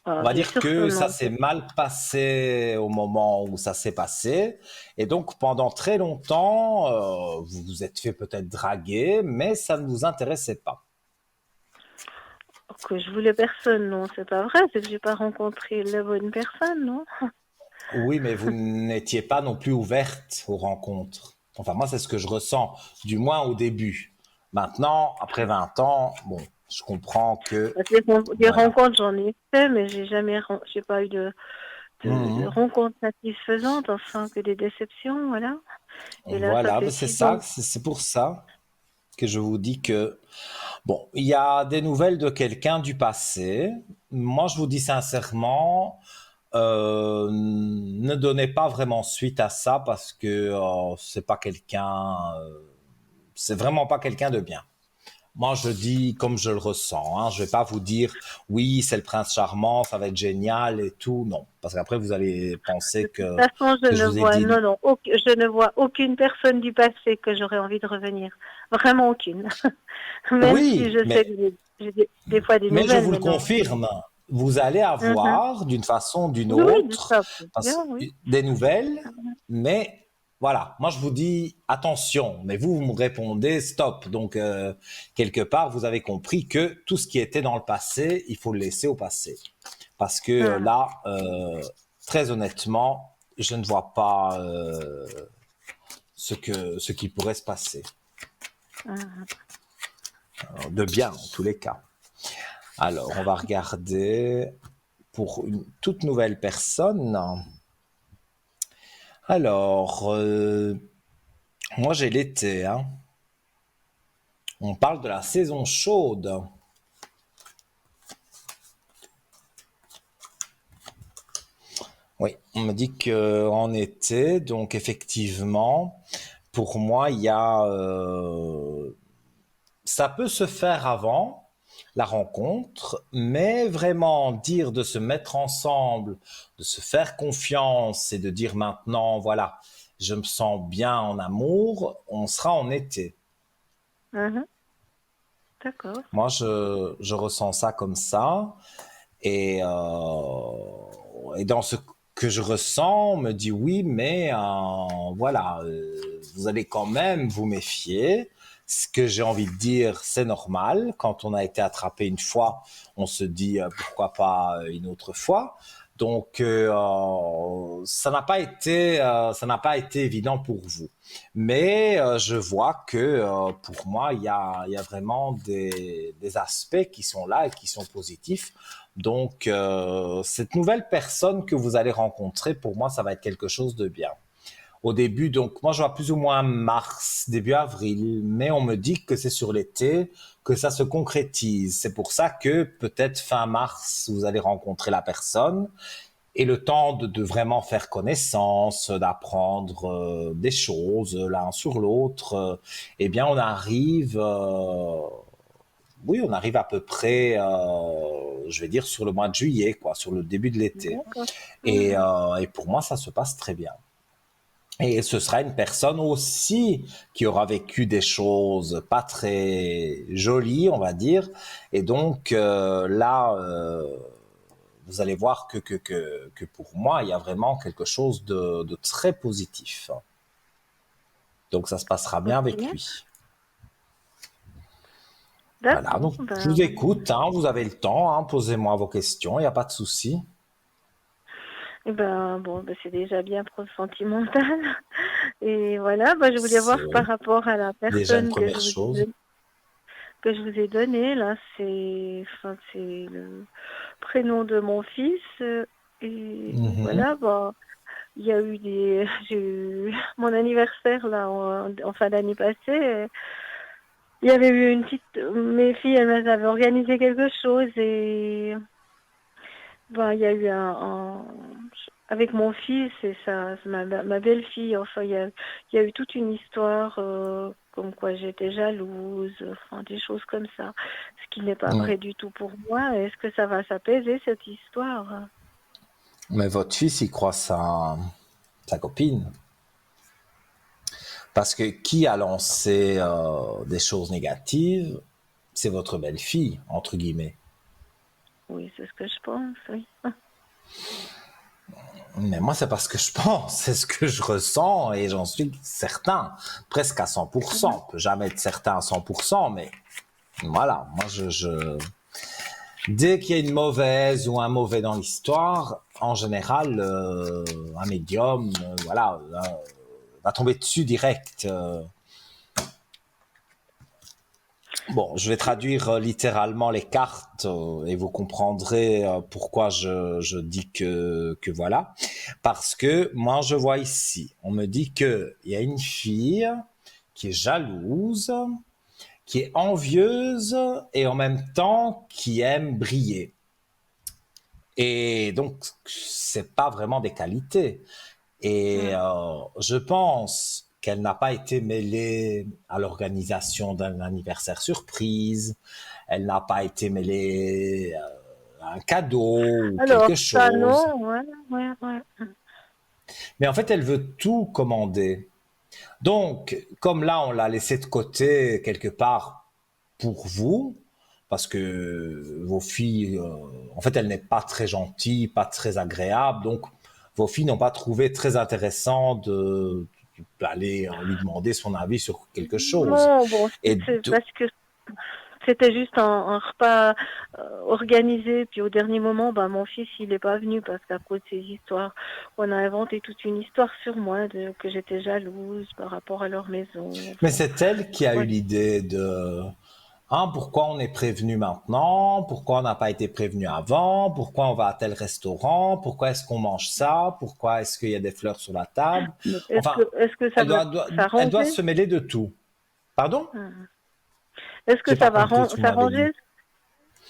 On va bien dire sûr que que ça non. s'est mal passé au moment où ça s'est passé. Et donc, pendant très longtemps, vous vous êtes fait peut-être draguer, mais ça ne vous intéressait pas. Que je voulais personne, non, c'est pas vrai. C'est que j'ai pas rencontré la bonne personne, non. Oui, mais vous n'étiez pas non plus ouverte aux rencontres. Enfin, moi, c'est ce que je ressens, du moins au début. Maintenant, après 20 ans, bon, je comprends que, Des voilà. rencontres, j'en ai fait, mais j'ai pas eu de Mhm. rencontres satisfaisantes, enfin que des déceptions, voilà. Et là, ça Voilà, fait ben c'est 6 ans. ça, c'est pour ça que je vous dis que, bon, il y a des nouvelles de quelqu'un du passé. Moi, je vous dis sincèrement, ne donnez pas vraiment suite à ça parce que c'est pas quelqu'un, c'est vraiment pas quelqu'un de bien. Moi, je dis comme je le ressens. Hein. Je vais pas vous dire oui, c'est le prince charmant, ça va être génial et tout. Non, parce qu'après vous allez penser De toute façon, que je vous ai dit. non, non, je ne vois aucune personne du passé que j'aurais envie de revenir. Vraiment aucune. Même si Oui, je sais que j'ai des fois des mais je nouvelles, vous le mais non. confirme. Vous allez Mhm. avoir d'une façon ou d'une Oui, oui, de autre ça, bien, oui. des nouvelles, mais voilà. Moi, je vous dis attention. Mais vous me répondez stop. Donc quelque part, vous avez compris que tout ce qui était dans le passé, il faut le laisser au passé. Parce que Mhm. là, très honnêtement, je ne vois pas ce qui pourrait se passer. Mhm. De bien, en tous les cas. Alors, on va regarder pour une toute nouvelle personne. Alors, moi j'ai l'été. Hein. On parle de la saison chaude. Oui, on me dit qu'en été, donc effectivement, pour moi, il y a, ça peut se faire avant la rencontre, mais vraiment dire de se mettre ensemble, de se faire confiance et de dire maintenant, voilà, je me sens bien en amour, on sera en été. Mhm. D'accord. Moi, je ressens ça comme ça. Et dans ce que je ressens, on me dit oui, mais voilà, vous allez quand même vous méfier. Ce que j'ai envie de dire, c'est normal. Quand on a été attrapé une fois, on se dit pourquoi pas une autre fois. Donc, ça n'a pas été évident pour vous. Mais je vois que pour moi, il y a vraiment des aspects qui sont là et qui sont positifs. Donc, cette nouvelle personne que vous allez rencontrer, pour moi, ça va être quelque chose de bien. Au début, donc, moi, je vois plus ou moins mars, début avril, mais on me dit que c'est sur l'été que ça se concrétise. C'est pour ça que peut-être fin mars, vous allez rencontrer la personne et le temps de vraiment faire connaissance, d'apprendre des choses l'un sur l'autre, eh bien, on arrive oui, on arrive à peu près, je vais dire, sur le mois de juillet, quoi, sur le début de l'été. D'accord. Mhm. Et pour moi, ça se passe très bien. Et ce sera une personne aussi qui aura vécu des choses pas très jolies, on va dire. Et donc là, vous allez voir que pour moi, il y a vraiment quelque chose de très positif. Donc ça se passera bien avec Ok. lui. Voilà, D'accord. donc je Ben, vous écoute, hein, vous avez le temps, hein, posez-moi vos questions, il n'y a pas de souci. eh ben, bon, ben, c'est déjà bien trop sentimental. Et voilà, ben, je voulais C'est voir par oui, rapport à la déjà une personne première chose. que je vous ai donnée. Là, c'est le prénom de mon fils. Et Mhm. voilà, bon, il y a eu j'ai eu mon anniversaire là en fin d'année passée. Il y avait eu mes filles, elles avaient organisé quelque chose et ben, il y a eu avec mon fils et ma belle-fille, enfin, il y a eu toute une histoire, comme quoi j'étais jalouse, enfin, des choses comme ça, ce qui n'est pas Mm. vrai du tout pour moi. Est-ce que ça va s'apaiser, cette histoire? Mais votre fils, il croit sa copine. Parce que qui a lancé des choses négatives, c'est votre belle-fille, entre guillemets. Oui, c'est ce que je pense, oui. Mais moi, c'est pas ce que je pense, c'est ce que je ressens et j'en suis certain, presque à 100%. Mhm. On peut jamais être certain à 100%, mais voilà, moi, dès qu'il y a une mauvaise ou un mauvais dans l'histoire, en général, un médium, voilà, va tomber dessus direct. Bon, je vais traduire littéralement les cartes et vous comprendrez pourquoi je dis que voilà. Parce que moi, je vois ici, on me dit qu'il y a une fille qui est jalouse, qui est envieuse et en même temps qui aime briller. Et donc, c'est pas vraiment des qualités. Et Mhm. je pense qu'elle n'a pas été mêlée à l'organisation d'un anniversaire surprise. Elle n'a pas été mêlée à un cadeau ou Alors, quelque ça, chose. non, ouais, ouais, ouais. Mais en fait, elle veut tout commander. Donc, comme là, on l'a laissé de côté quelque part pour vous, parce que vos filles, en fait, elle n'est pas très gentille, pas très agréable, donc vos filles n'ont pas trouvé très intéressant d'aller lui demander son avis sur quelque chose. Non, bon, Et c'est parce que c'était juste un repas organisé, puis au dernier moment, bah, mon fils, il n'est pas venu parce qu'à cause de ces histoires, on a inventé toute une histoire sur moi, que j'étais jalouse par rapport à leur maison. mais Enfin, c'est elle qui a eu voilà. l'idée de hein, pourquoi on est prévenu maintenant, pourquoi on n'a pas été prévenu avant, pourquoi on va à tel restaurant, pourquoi est-ce qu'on mange ça, pourquoi est-ce qu'il y a des fleurs sur la table. Mais Enfin, est-ce que ça va elle doit s'arranger? se mêler de tout. Pardon? Hmm. Est-ce que J'ai ça pas va compris ce que vous m'avez dit. s'arranger?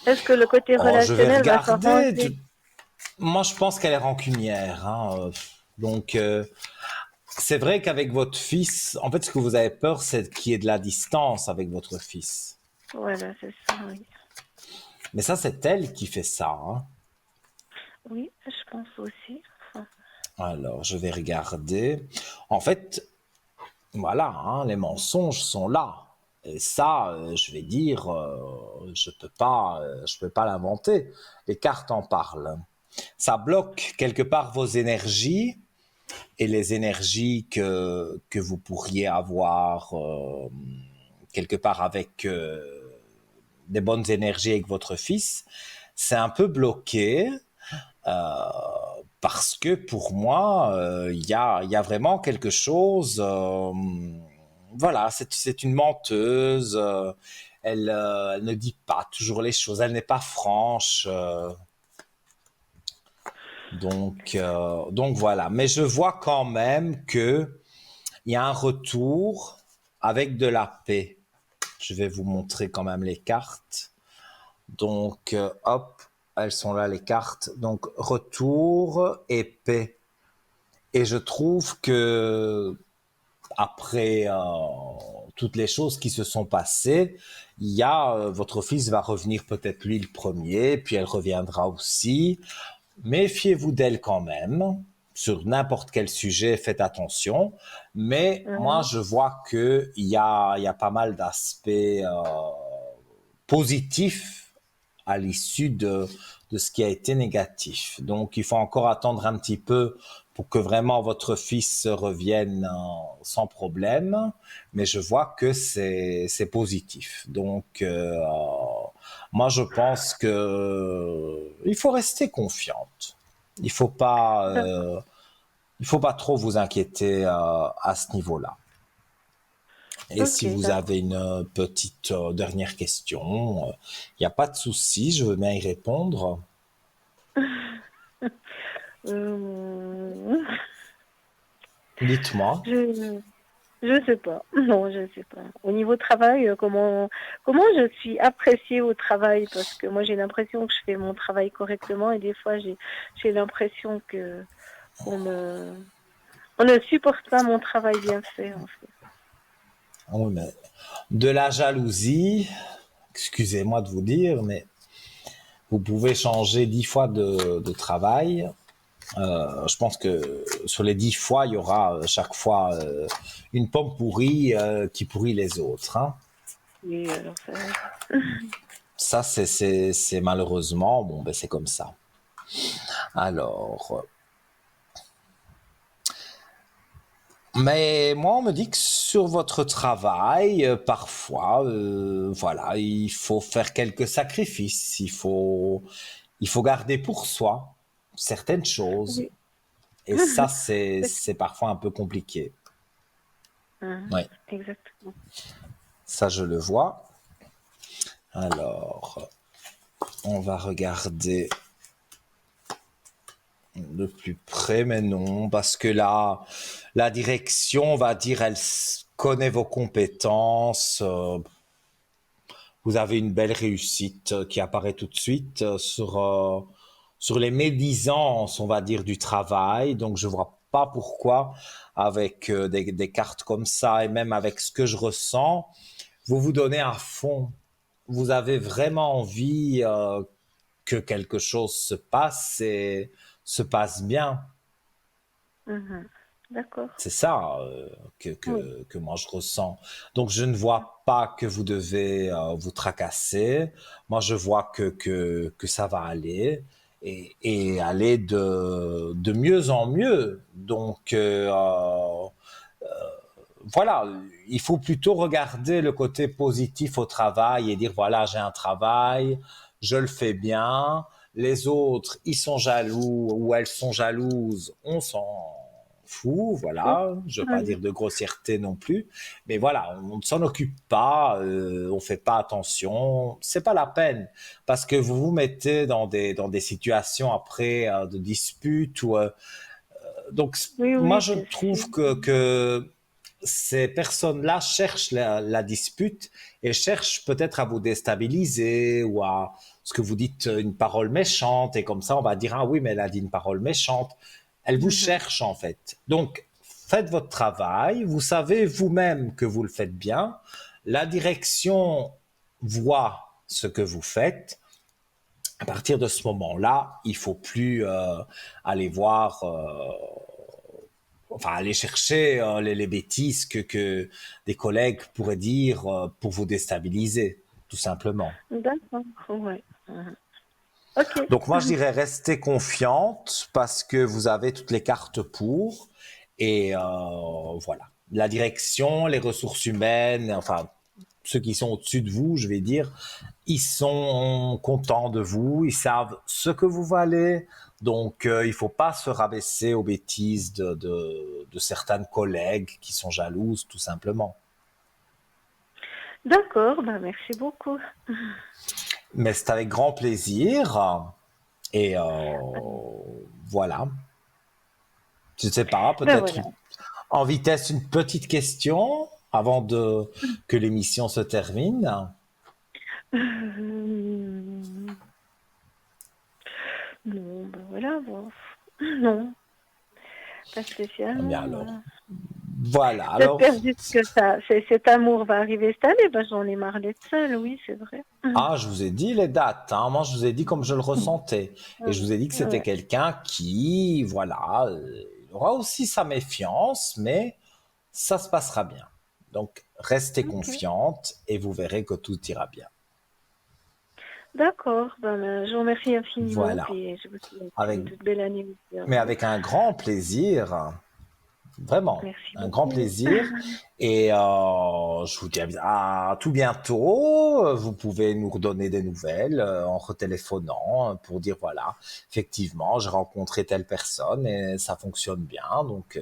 Est-ce que le côté Oh, je vais relationnel va regarder. s'arranger? Moi, je pense qu'elle est rancunière, hein. Donc, c'est vrai qu'avec votre fils, en fait, ce que vous avez peur, c'est qu'il y ait de la distance avec votre fils. Voilà, c'est ça, oui. Mais ça, c'est elle qui fait ça, hein. Oui, je pense aussi. Enfin, Alors, je vais regarder. En fait, voilà, hein, les mensonges sont là. Et ça, je vais dire, je peux pas l'inventer. Les cartes en parlent. Ça bloque quelque part vos énergies et les énergies que vous pourriez avoir quelque part avec des bonnes énergies avec votre fils. C'est un peu bloqué. Euh, Parce que pour moi, il y a vraiment quelque chose. Voilà, c'est une menteuse. Elle ne dit pas toujours les choses. Elle n'est pas franche. Donc voilà. Mais je vois quand même que il y a un retour avec de la paix. Je vais vous montrer quand même les cartes. Donc, hop, elles sont là les cartes. Donc, retour et paix. Et je trouve que après toutes les choses qui se sont passées, il y a votre fils va revenir peut-être lui le premier, puis elle reviendra aussi. Méfiez-vous d'elle quand même. Sur n'importe quel sujet, faites attention. Mais moi, Mhm. je vois il y a pas mal d'aspects positifs à l'issue de ce qui a été négatif. Donc, il faut encore attendre un petit peu pour que vraiment votre fils revienne sans problème. Mais je vois que c'est positif. Donc, moi, je pense que il faut rester confiante. Il faut pas, euh, il faut pas trop vous inquiéter à ce niveau-là. Et Ok, si vous d'accord. avez une petite dernière question, il n'y a pas de souci, je veux bien y répondre. Euh, Dites-moi. je je sais pas. Non, je sais pas. Au niveau travail, comment je suis appréciée au travail parce que moi j'ai l'impression que je fais mon travail correctement et des fois j'ai l'impression que qu'on me on ne supporte pas mon travail bien fait en fait. Ah oui, mais de la jalousie, excusez-moi de vous dire, mais vous pouvez changer 10 fois de travail. Je pense que sur les 10 fois, il y aura chaque fois une pomme pourrie qui pourrit les autres, hein. Et alors ça, Ça, c'est malheureusement, bon, ben c'est comme ça. Alors, mais moi, on me dit que sur votre travail, parfois, voilà, il faut faire quelques sacrifices. Il faut garder pour soi certaines choses. oui. Et ça, c'est parfois un peu compliqué. Mhm, Oui, exactement. ça, je le vois. Alors, on va regarder de plus près, mais non, parce que là, la direction, on va dire, connaît vos compétences. Vous avez une belle réussite qui apparaît tout de suite sur les médisances, on va dire, du travail. Donc, je vois pas pourquoi, avec des cartes comme ça et même avec ce que je ressens, vous vous donnez à fond. Vous avez vraiment envie que quelque chose se passe et se passe bien. Mhm. D'accord. C'est ça Oui. que moi je ressens. Donc je ne vois pas que vous devez vous tracasser. Moi je vois que ça va aller et aller de mieux en mieux. Donc voilà, il faut plutôt regarder le côté positif au travail et dire voilà, j'ai un travail, je le fais bien. Les autres, ils sont jaloux ou elles sont jalouses, on s'en fout, Oui. voilà. Je veux pas Oui. dire de grossièreté non plus, mais voilà, on ne s'en occupe pas, on fait pas attention, c'est pas la peine parce que vous vous mettez dans des situations après de disputes ou donc Oui, moi oui, je bien sûr. trouve que ces personnes-là cherchent la dispute et cherchent peut-être à vous déstabiliser ou à ce que vous dites une parole méchante et comme ça on va dire ah oui mais elle a dit une parole méchante. Elle vous Mhm. cherche en fait. Donc faites votre travail, vous savez vous-même que vous le faites bien, la direction voit ce que vous faites. À partir de ce moment-là, il faut plus aller voir enfin, aller chercher les bêtises que des collègues pourraient dire pour vous déstabiliser, tout simplement. D'accord, ouais. Ok, Donc moi, je dirais rester confiante parce que vous avez toutes les cartes pour. Et voilà. La direction, les ressources humaines, enfin, ceux qui sont au-dessus de vous, je vais dire, ils sont contents de vous, ils savent ce que vous valez. Donc, il ne faut pas se rabaisser aux bêtises de certaines collègues qui sont jalouses, tout simplement. d'accord, bah merci beaucoup. Mais c'est avec grand plaisir. Et voilà. Je ne sais pas, Ben peut-être voilà. en vitesse une petite question avant que l'émission se termine. Non, ben voilà, bon. Non, pas Eh bien spécialement. alors, voilà. Alors, J'espère juste que cet amour va arriver cette année. Ben, j'en ai marre d'être seule, oui, c'est vrai. ah, je vous ai dit les dates. Hein. Moi, je vous ai dit comme je le ressentais. Et je vous ai dit que c'était Ouais, quelqu'un qui, voilà, il aura aussi sa méfiance, mais ça se passera bien. Donc, restez ok. confiante et vous verrez que tout ira bien. D'accord, ben, je vous remercie infiniment, Voilà. puis je vous souhaite Avec, une toute belle année aussi à mais vous. avec un grand plaisir. Vraiment, Merci un grand beaucoup. plaisir. Et je vous dis à tout bientôt. Vous pouvez nous redonner des nouvelles en retéléphonant pour dire voilà, effectivement, j'ai rencontré telle personne et ça fonctionne bien. Donc,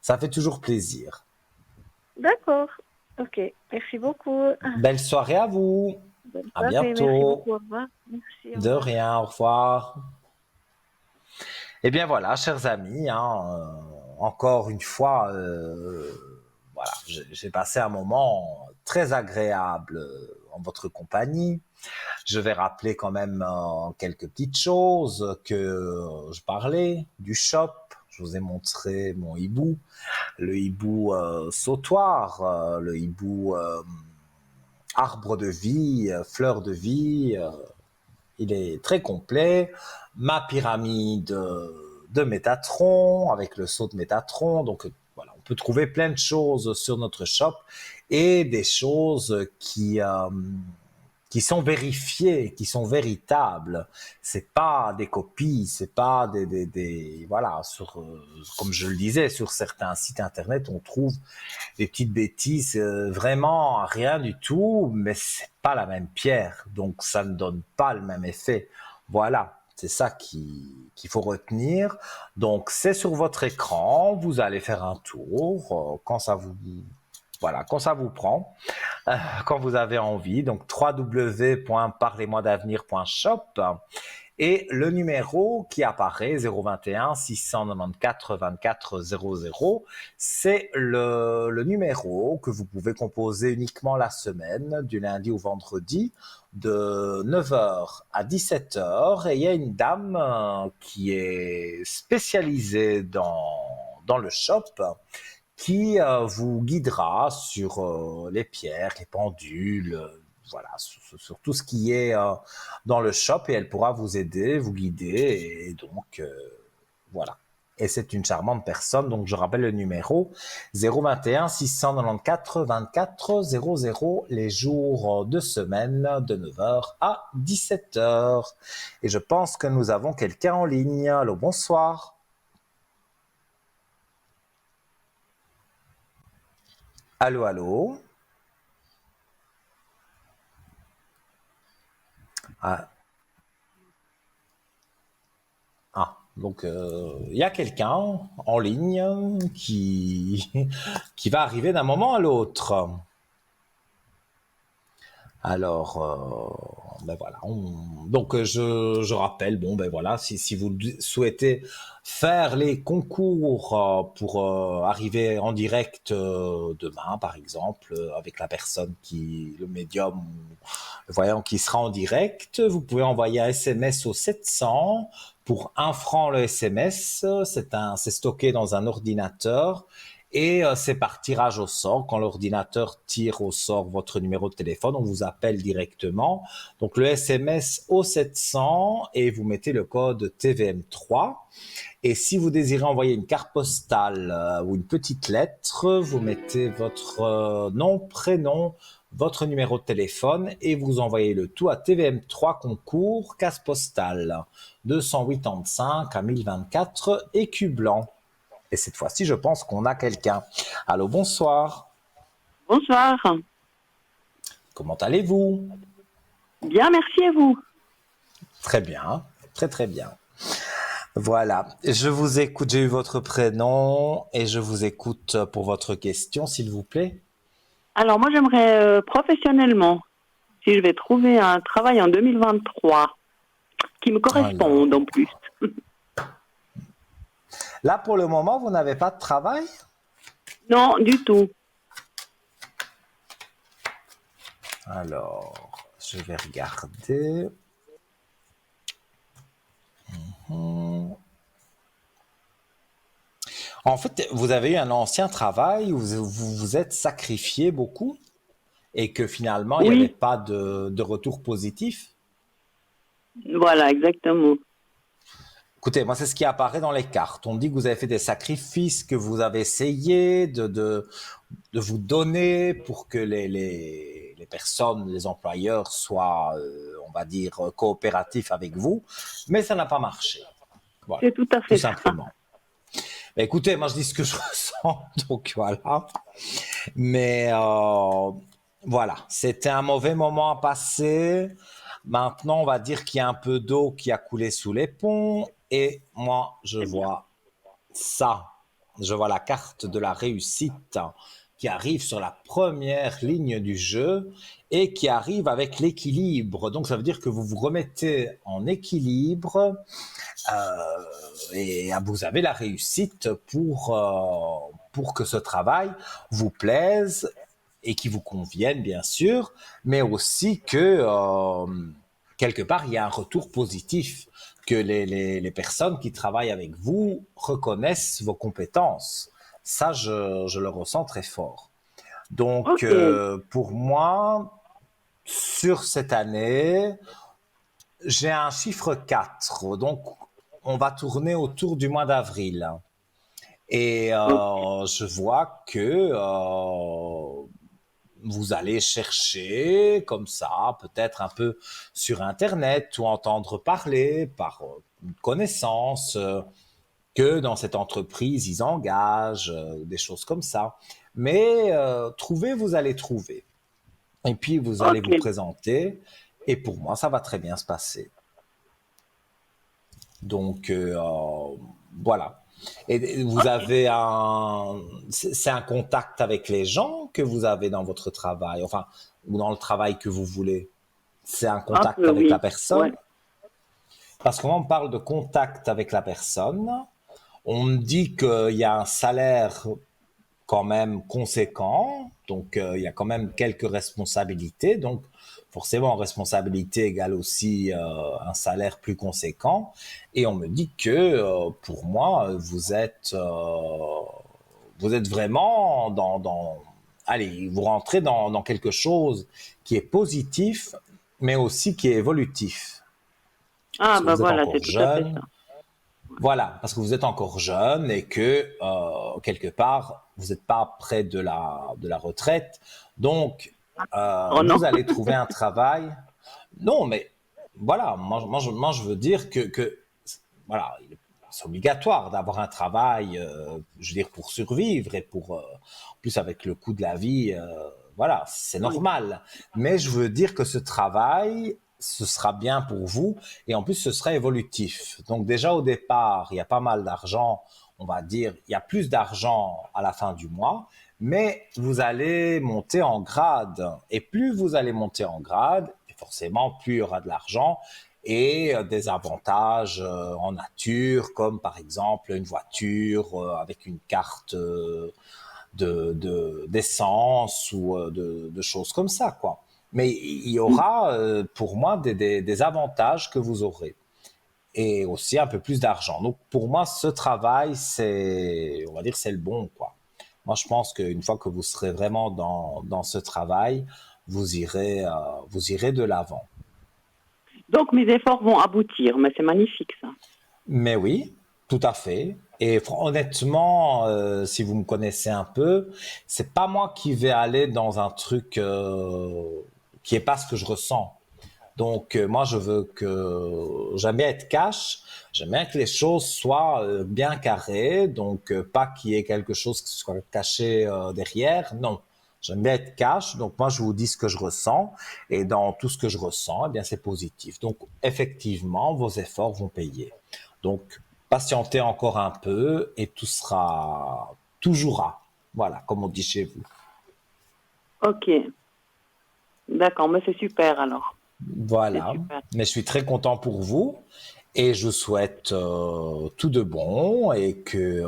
ça fait toujours plaisir. D'accord, ok, merci beaucoup. Belle soirée à vous. Bonne À soirée, merci bientôt. beaucoup, au revoir. Merci, au De revoir. rien, au revoir. Eh bien voilà, chers amis, hein, encore une fois, voilà, j'ai passé un moment très agréable en votre compagnie. Je vais rappeler quand même quelques petites choses que je parlais du shop. Je vous ai montré mon hibou, le hibou sautoir, le hibou arbre de vie, fleur de vie. Il est très complet. Ma pyramide de Métatron avec le saut de Métatron. Donc voilà, on peut trouver plein de choses sur notre shop et des choses qui sont vérifiées, qui sont véritables. C'est pas des copies, c'est pas voilà, comme je le disais, sur certains sites internet, on trouve des petites bêtises, vraiment rien du tout, mais c'est pas la même pierre, donc ça ne donne pas le même effet. Voilà, c'est ça qu'il faut retenir. Donc c'est sur votre écran, vous allez faire un tour quand ça vous voilà, quand ça vous prend, quand vous avez envie. Donc www.parlez-moi-d'avenir.shop et le numéro qui apparaît, 021 694 24 00, c'est le numéro que vous pouvez composer uniquement la semaine, du lundi au vendredi, de 9h à 17h. Et il y a une dame qui est spécialisée dans le shop qui vous guidera sur les pierres, les pendules, voilà, sur tout ce qui est dans le shop et elle pourra vous aider, vous guider et donc voilà. Et c'est une charmante personne, donc je rappelle le numéro 021 694 24 00 les jours de semaine de 9h à 17h. Et je pense que nous avons quelqu'un en ligne. Allô, bonsoir. Allô, allô. Ah, ah. Donc il y a quelqu'un en ligne qui va arriver d'un moment à l'autre. Alors, ben voilà. Donc, je rappelle, bon, ben voilà, si vous souhaitez faire les concours pour arriver en direct demain, par exemple, avec la personne le médium, le voyant qui sera en direct, vous pouvez envoyer un SMS au 700 pour 1 franc le SMS. C'est stocké dans un ordinateur. Et c'est par tirage au sort. Quand l'ordinateur tire au sort votre numéro de téléphone, on vous appelle directement. Donc le SMS au 700 et vous mettez le code TVM3. Et si vous désirez envoyer une carte postale ou une petite lettre, vous mettez votre nom, prénom, votre numéro de téléphone et vous envoyez le tout à TVM3 concours, case postale 285 à 1024 écus blancs. Et cette fois-ci, je pense qu'on a quelqu'un. Allô, bonsoir. Bonsoir. Comment allez-vous? Bien, merci à vous. Très bien, très très bien. Voilà, je vous écoute, j'ai eu votre prénom et je vous écoute pour votre question, s'il vous plaît. Alors moi j'aimerais professionnellement, si je vais trouver un travail en 2023 qui me corresponde en plus. Là, pour le moment, vous n'avez pas de travail? Non, du tout. Alors, je vais regarder. En fait, vous avez eu un ancien travail où vous vous êtes sacrifié beaucoup et que finalement, il n'y Oui. avait pas de retour positif. Voilà, exactement. Écoutez, moi, c'est ce qui apparaît dans les cartes. On dit que vous avez fait des sacrifices, que vous avez essayé de vous donner pour que les personnes, les employeurs soient, on va dire, coopératifs avec vous, mais ça n'a pas marché. Voilà, C'est tout à fait tout simplement. Ben, écoutez, moi, je dis ce que je ressens, donc voilà. Mais voilà, c'était un mauvais moment à passer. Maintenant, on va dire qu'il y a un peu d'eau qui a coulé sous les ponts. Et moi, je vois ça. Je vois la carte de la réussite qui arrive sur la première ligne du jeu et qui arrive avec l'équilibre. Donc, ça veut dire que vous vous remettez en équilibre et vous avez la réussite pour que ce travail vous plaise et qui vous convienne, bien sûr, mais aussi que quelque part, il y a un retour positif, que les personnes qui travaillent avec vous reconnaissent vos compétences. Ça, je le ressens très fort. Donc, Ok. pour moi, sur cette année, j'ai un chiffre 4. Donc, on va tourner autour du mois d'avril. Et je vois que vous allez chercher comme ça, peut-être un peu sur Internet ou entendre parler par une connaissance que dans cette entreprise, ils engagent, des choses comme ça. Mais trouver, vous allez trouver. Et puis, vous allez Ok. vous présenter. Et pour moi, ça va très bien se passer. Donc, voilà. Et vous Ok. avez c'est un contact avec les gens que vous avez dans votre travail, enfin, ou dans le travail que vous voulez. C'est un Un contact peu, avec la oui. Ouais. personne. Parce que quand on parle de contact avec la personne, on me dit qu'il y a un salaire quand même conséquent, donc il y a quand même quelques responsabilités, donc forcément responsabilité égale aussi un salaire plus conséquent, et on me dit que pour moi vous êtes vraiment allez, vous rentrez dans quelque chose qui est positif, mais aussi qui est évolutif, Ah parce que bah vous êtes voilà, c'est encore tout à fait ça. jeune. Voilà, parce que vous êtes encore jeune et que quelque part, vous n'êtes pas près de la retraite. Donc, Oh non. vous allez trouver un travail. Non, mais voilà, moi, je veux dire que voilà, c'est obligatoire d'avoir un travail, je veux dire, pour survivre et pour, en plus avec le coût de la vie, voilà, c'est Oui. normal. Mais je veux dire que ce travail, ce sera bien pour vous et en plus, ce sera évolutif. Donc déjà au départ, il y a pas mal d'argent, on va dire, il y a plus d'argent à la fin du mois, mais vous allez monter en grade. Et plus vous allez monter en grade, et forcément, plus il y aura de l'argent et des avantages en nature, comme par exemple une voiture avec une carte d'essence ou de choses comme ça, quoi. Mais il y aura pour moi des avantages que vous aurez et aussi un peu plus d'argent. Donc pour moi, ce travail, c'est, on va dire, c'est le bon, quoi. Moi, je pense qu'une fois que vous serez vraiment dans ce travail, vous irez de l'avant. Donc mes efforts vont aboutir, mais c'est magnifique ça. Mais oui, tout à fait. Et honnêtement, si vous me connaissez un peu, c'est pas moi qui vais aller dans un truc qui est pas ce que je ressens. Donc moi, j'aime bien être cash, j'aime bien que les choses soient bien carrées, donc pas qu'il y ait quelque chose qui soit caché derrière. Non, j'aime bien être cash. Donc moi, je vous dis ce que je ressens, et dans tout ce que je ressens, eh bien c'est positif. Donc effectivement, vos efforts vont payer. Donc patientez encore un peu et tout jouera. Voilà, comme on dit chez vous. Ok, d'accord, mais c'est super alors. C'est Voilà, super. mais je suis très content pour vous et je vous souhaite tout de bon et que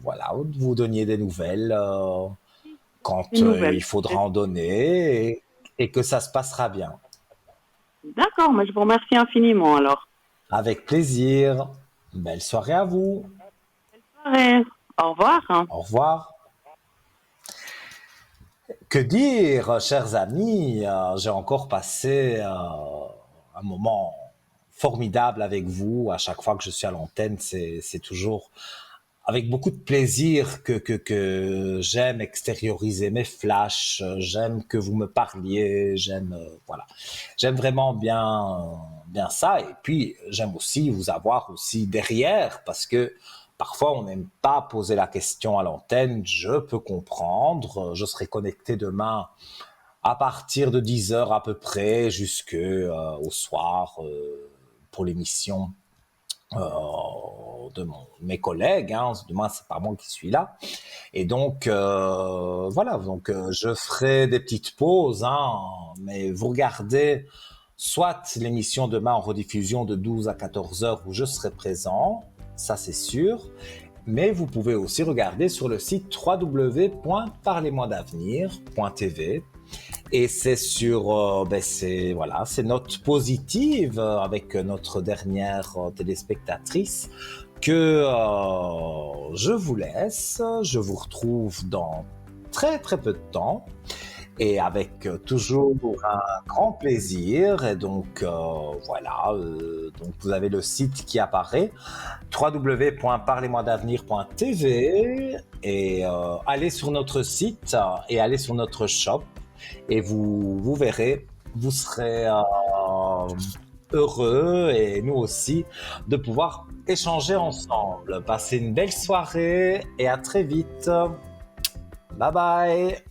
voilà, vous donniez des nouvelles quand Une nouvelle. il faudra en donner et que ça se passera bien. D'accord, mais je vous remercie infiniment alors. Avec plaisir. Belle soirée à vous. Ouais. Au revoir. Au revoir. Que dire, chers amis, j'ai encore passé un moment formidable avec vous. À chaque fois que je suis à l'antenne, c'est toujours avec beaucoup de plaisir que j'aime extérioriser mes flashs, j'aime que vous me parliez, voilà. J'aime vraiment bien ça. Et puis, j'aime aussi vous avoir aussi derrière parce que parfois, on n'aime pas poser la question à l'antenne. Je peux comprendre. Je serai connecté demain à partir de 10 heures à peu près jusqu'au soir pour l'émission mes collègues. Demain, c'est pas moi qui suis là. Et donc, voilà. Donc, je ferai des petites pauses. Mais vous regardez soit l'émission demain en rediffusion de 12 à 14 heures où je serai présent. Ça, c'est sûr. Mais vous pouvez aussi regarder sur le site www.parlez-moi-d'avenir.tv. Et c'est sur, ces notes positives avec notre dernière téléspectatrice que je vous laisse. Je vous retrouve dans très très peu de temps et avec toujours un grand plaisir. Et donc voilà, donc vous avez le site qui apparaît www.parlez-moi-d'avenir.tv et allez sur notre site et allez sur notre shop. Et vous verrez, vous serez heureux et nous aussi de pouvoir échanger ensemble. Passez une belle soirée et à très vite. Bye bye.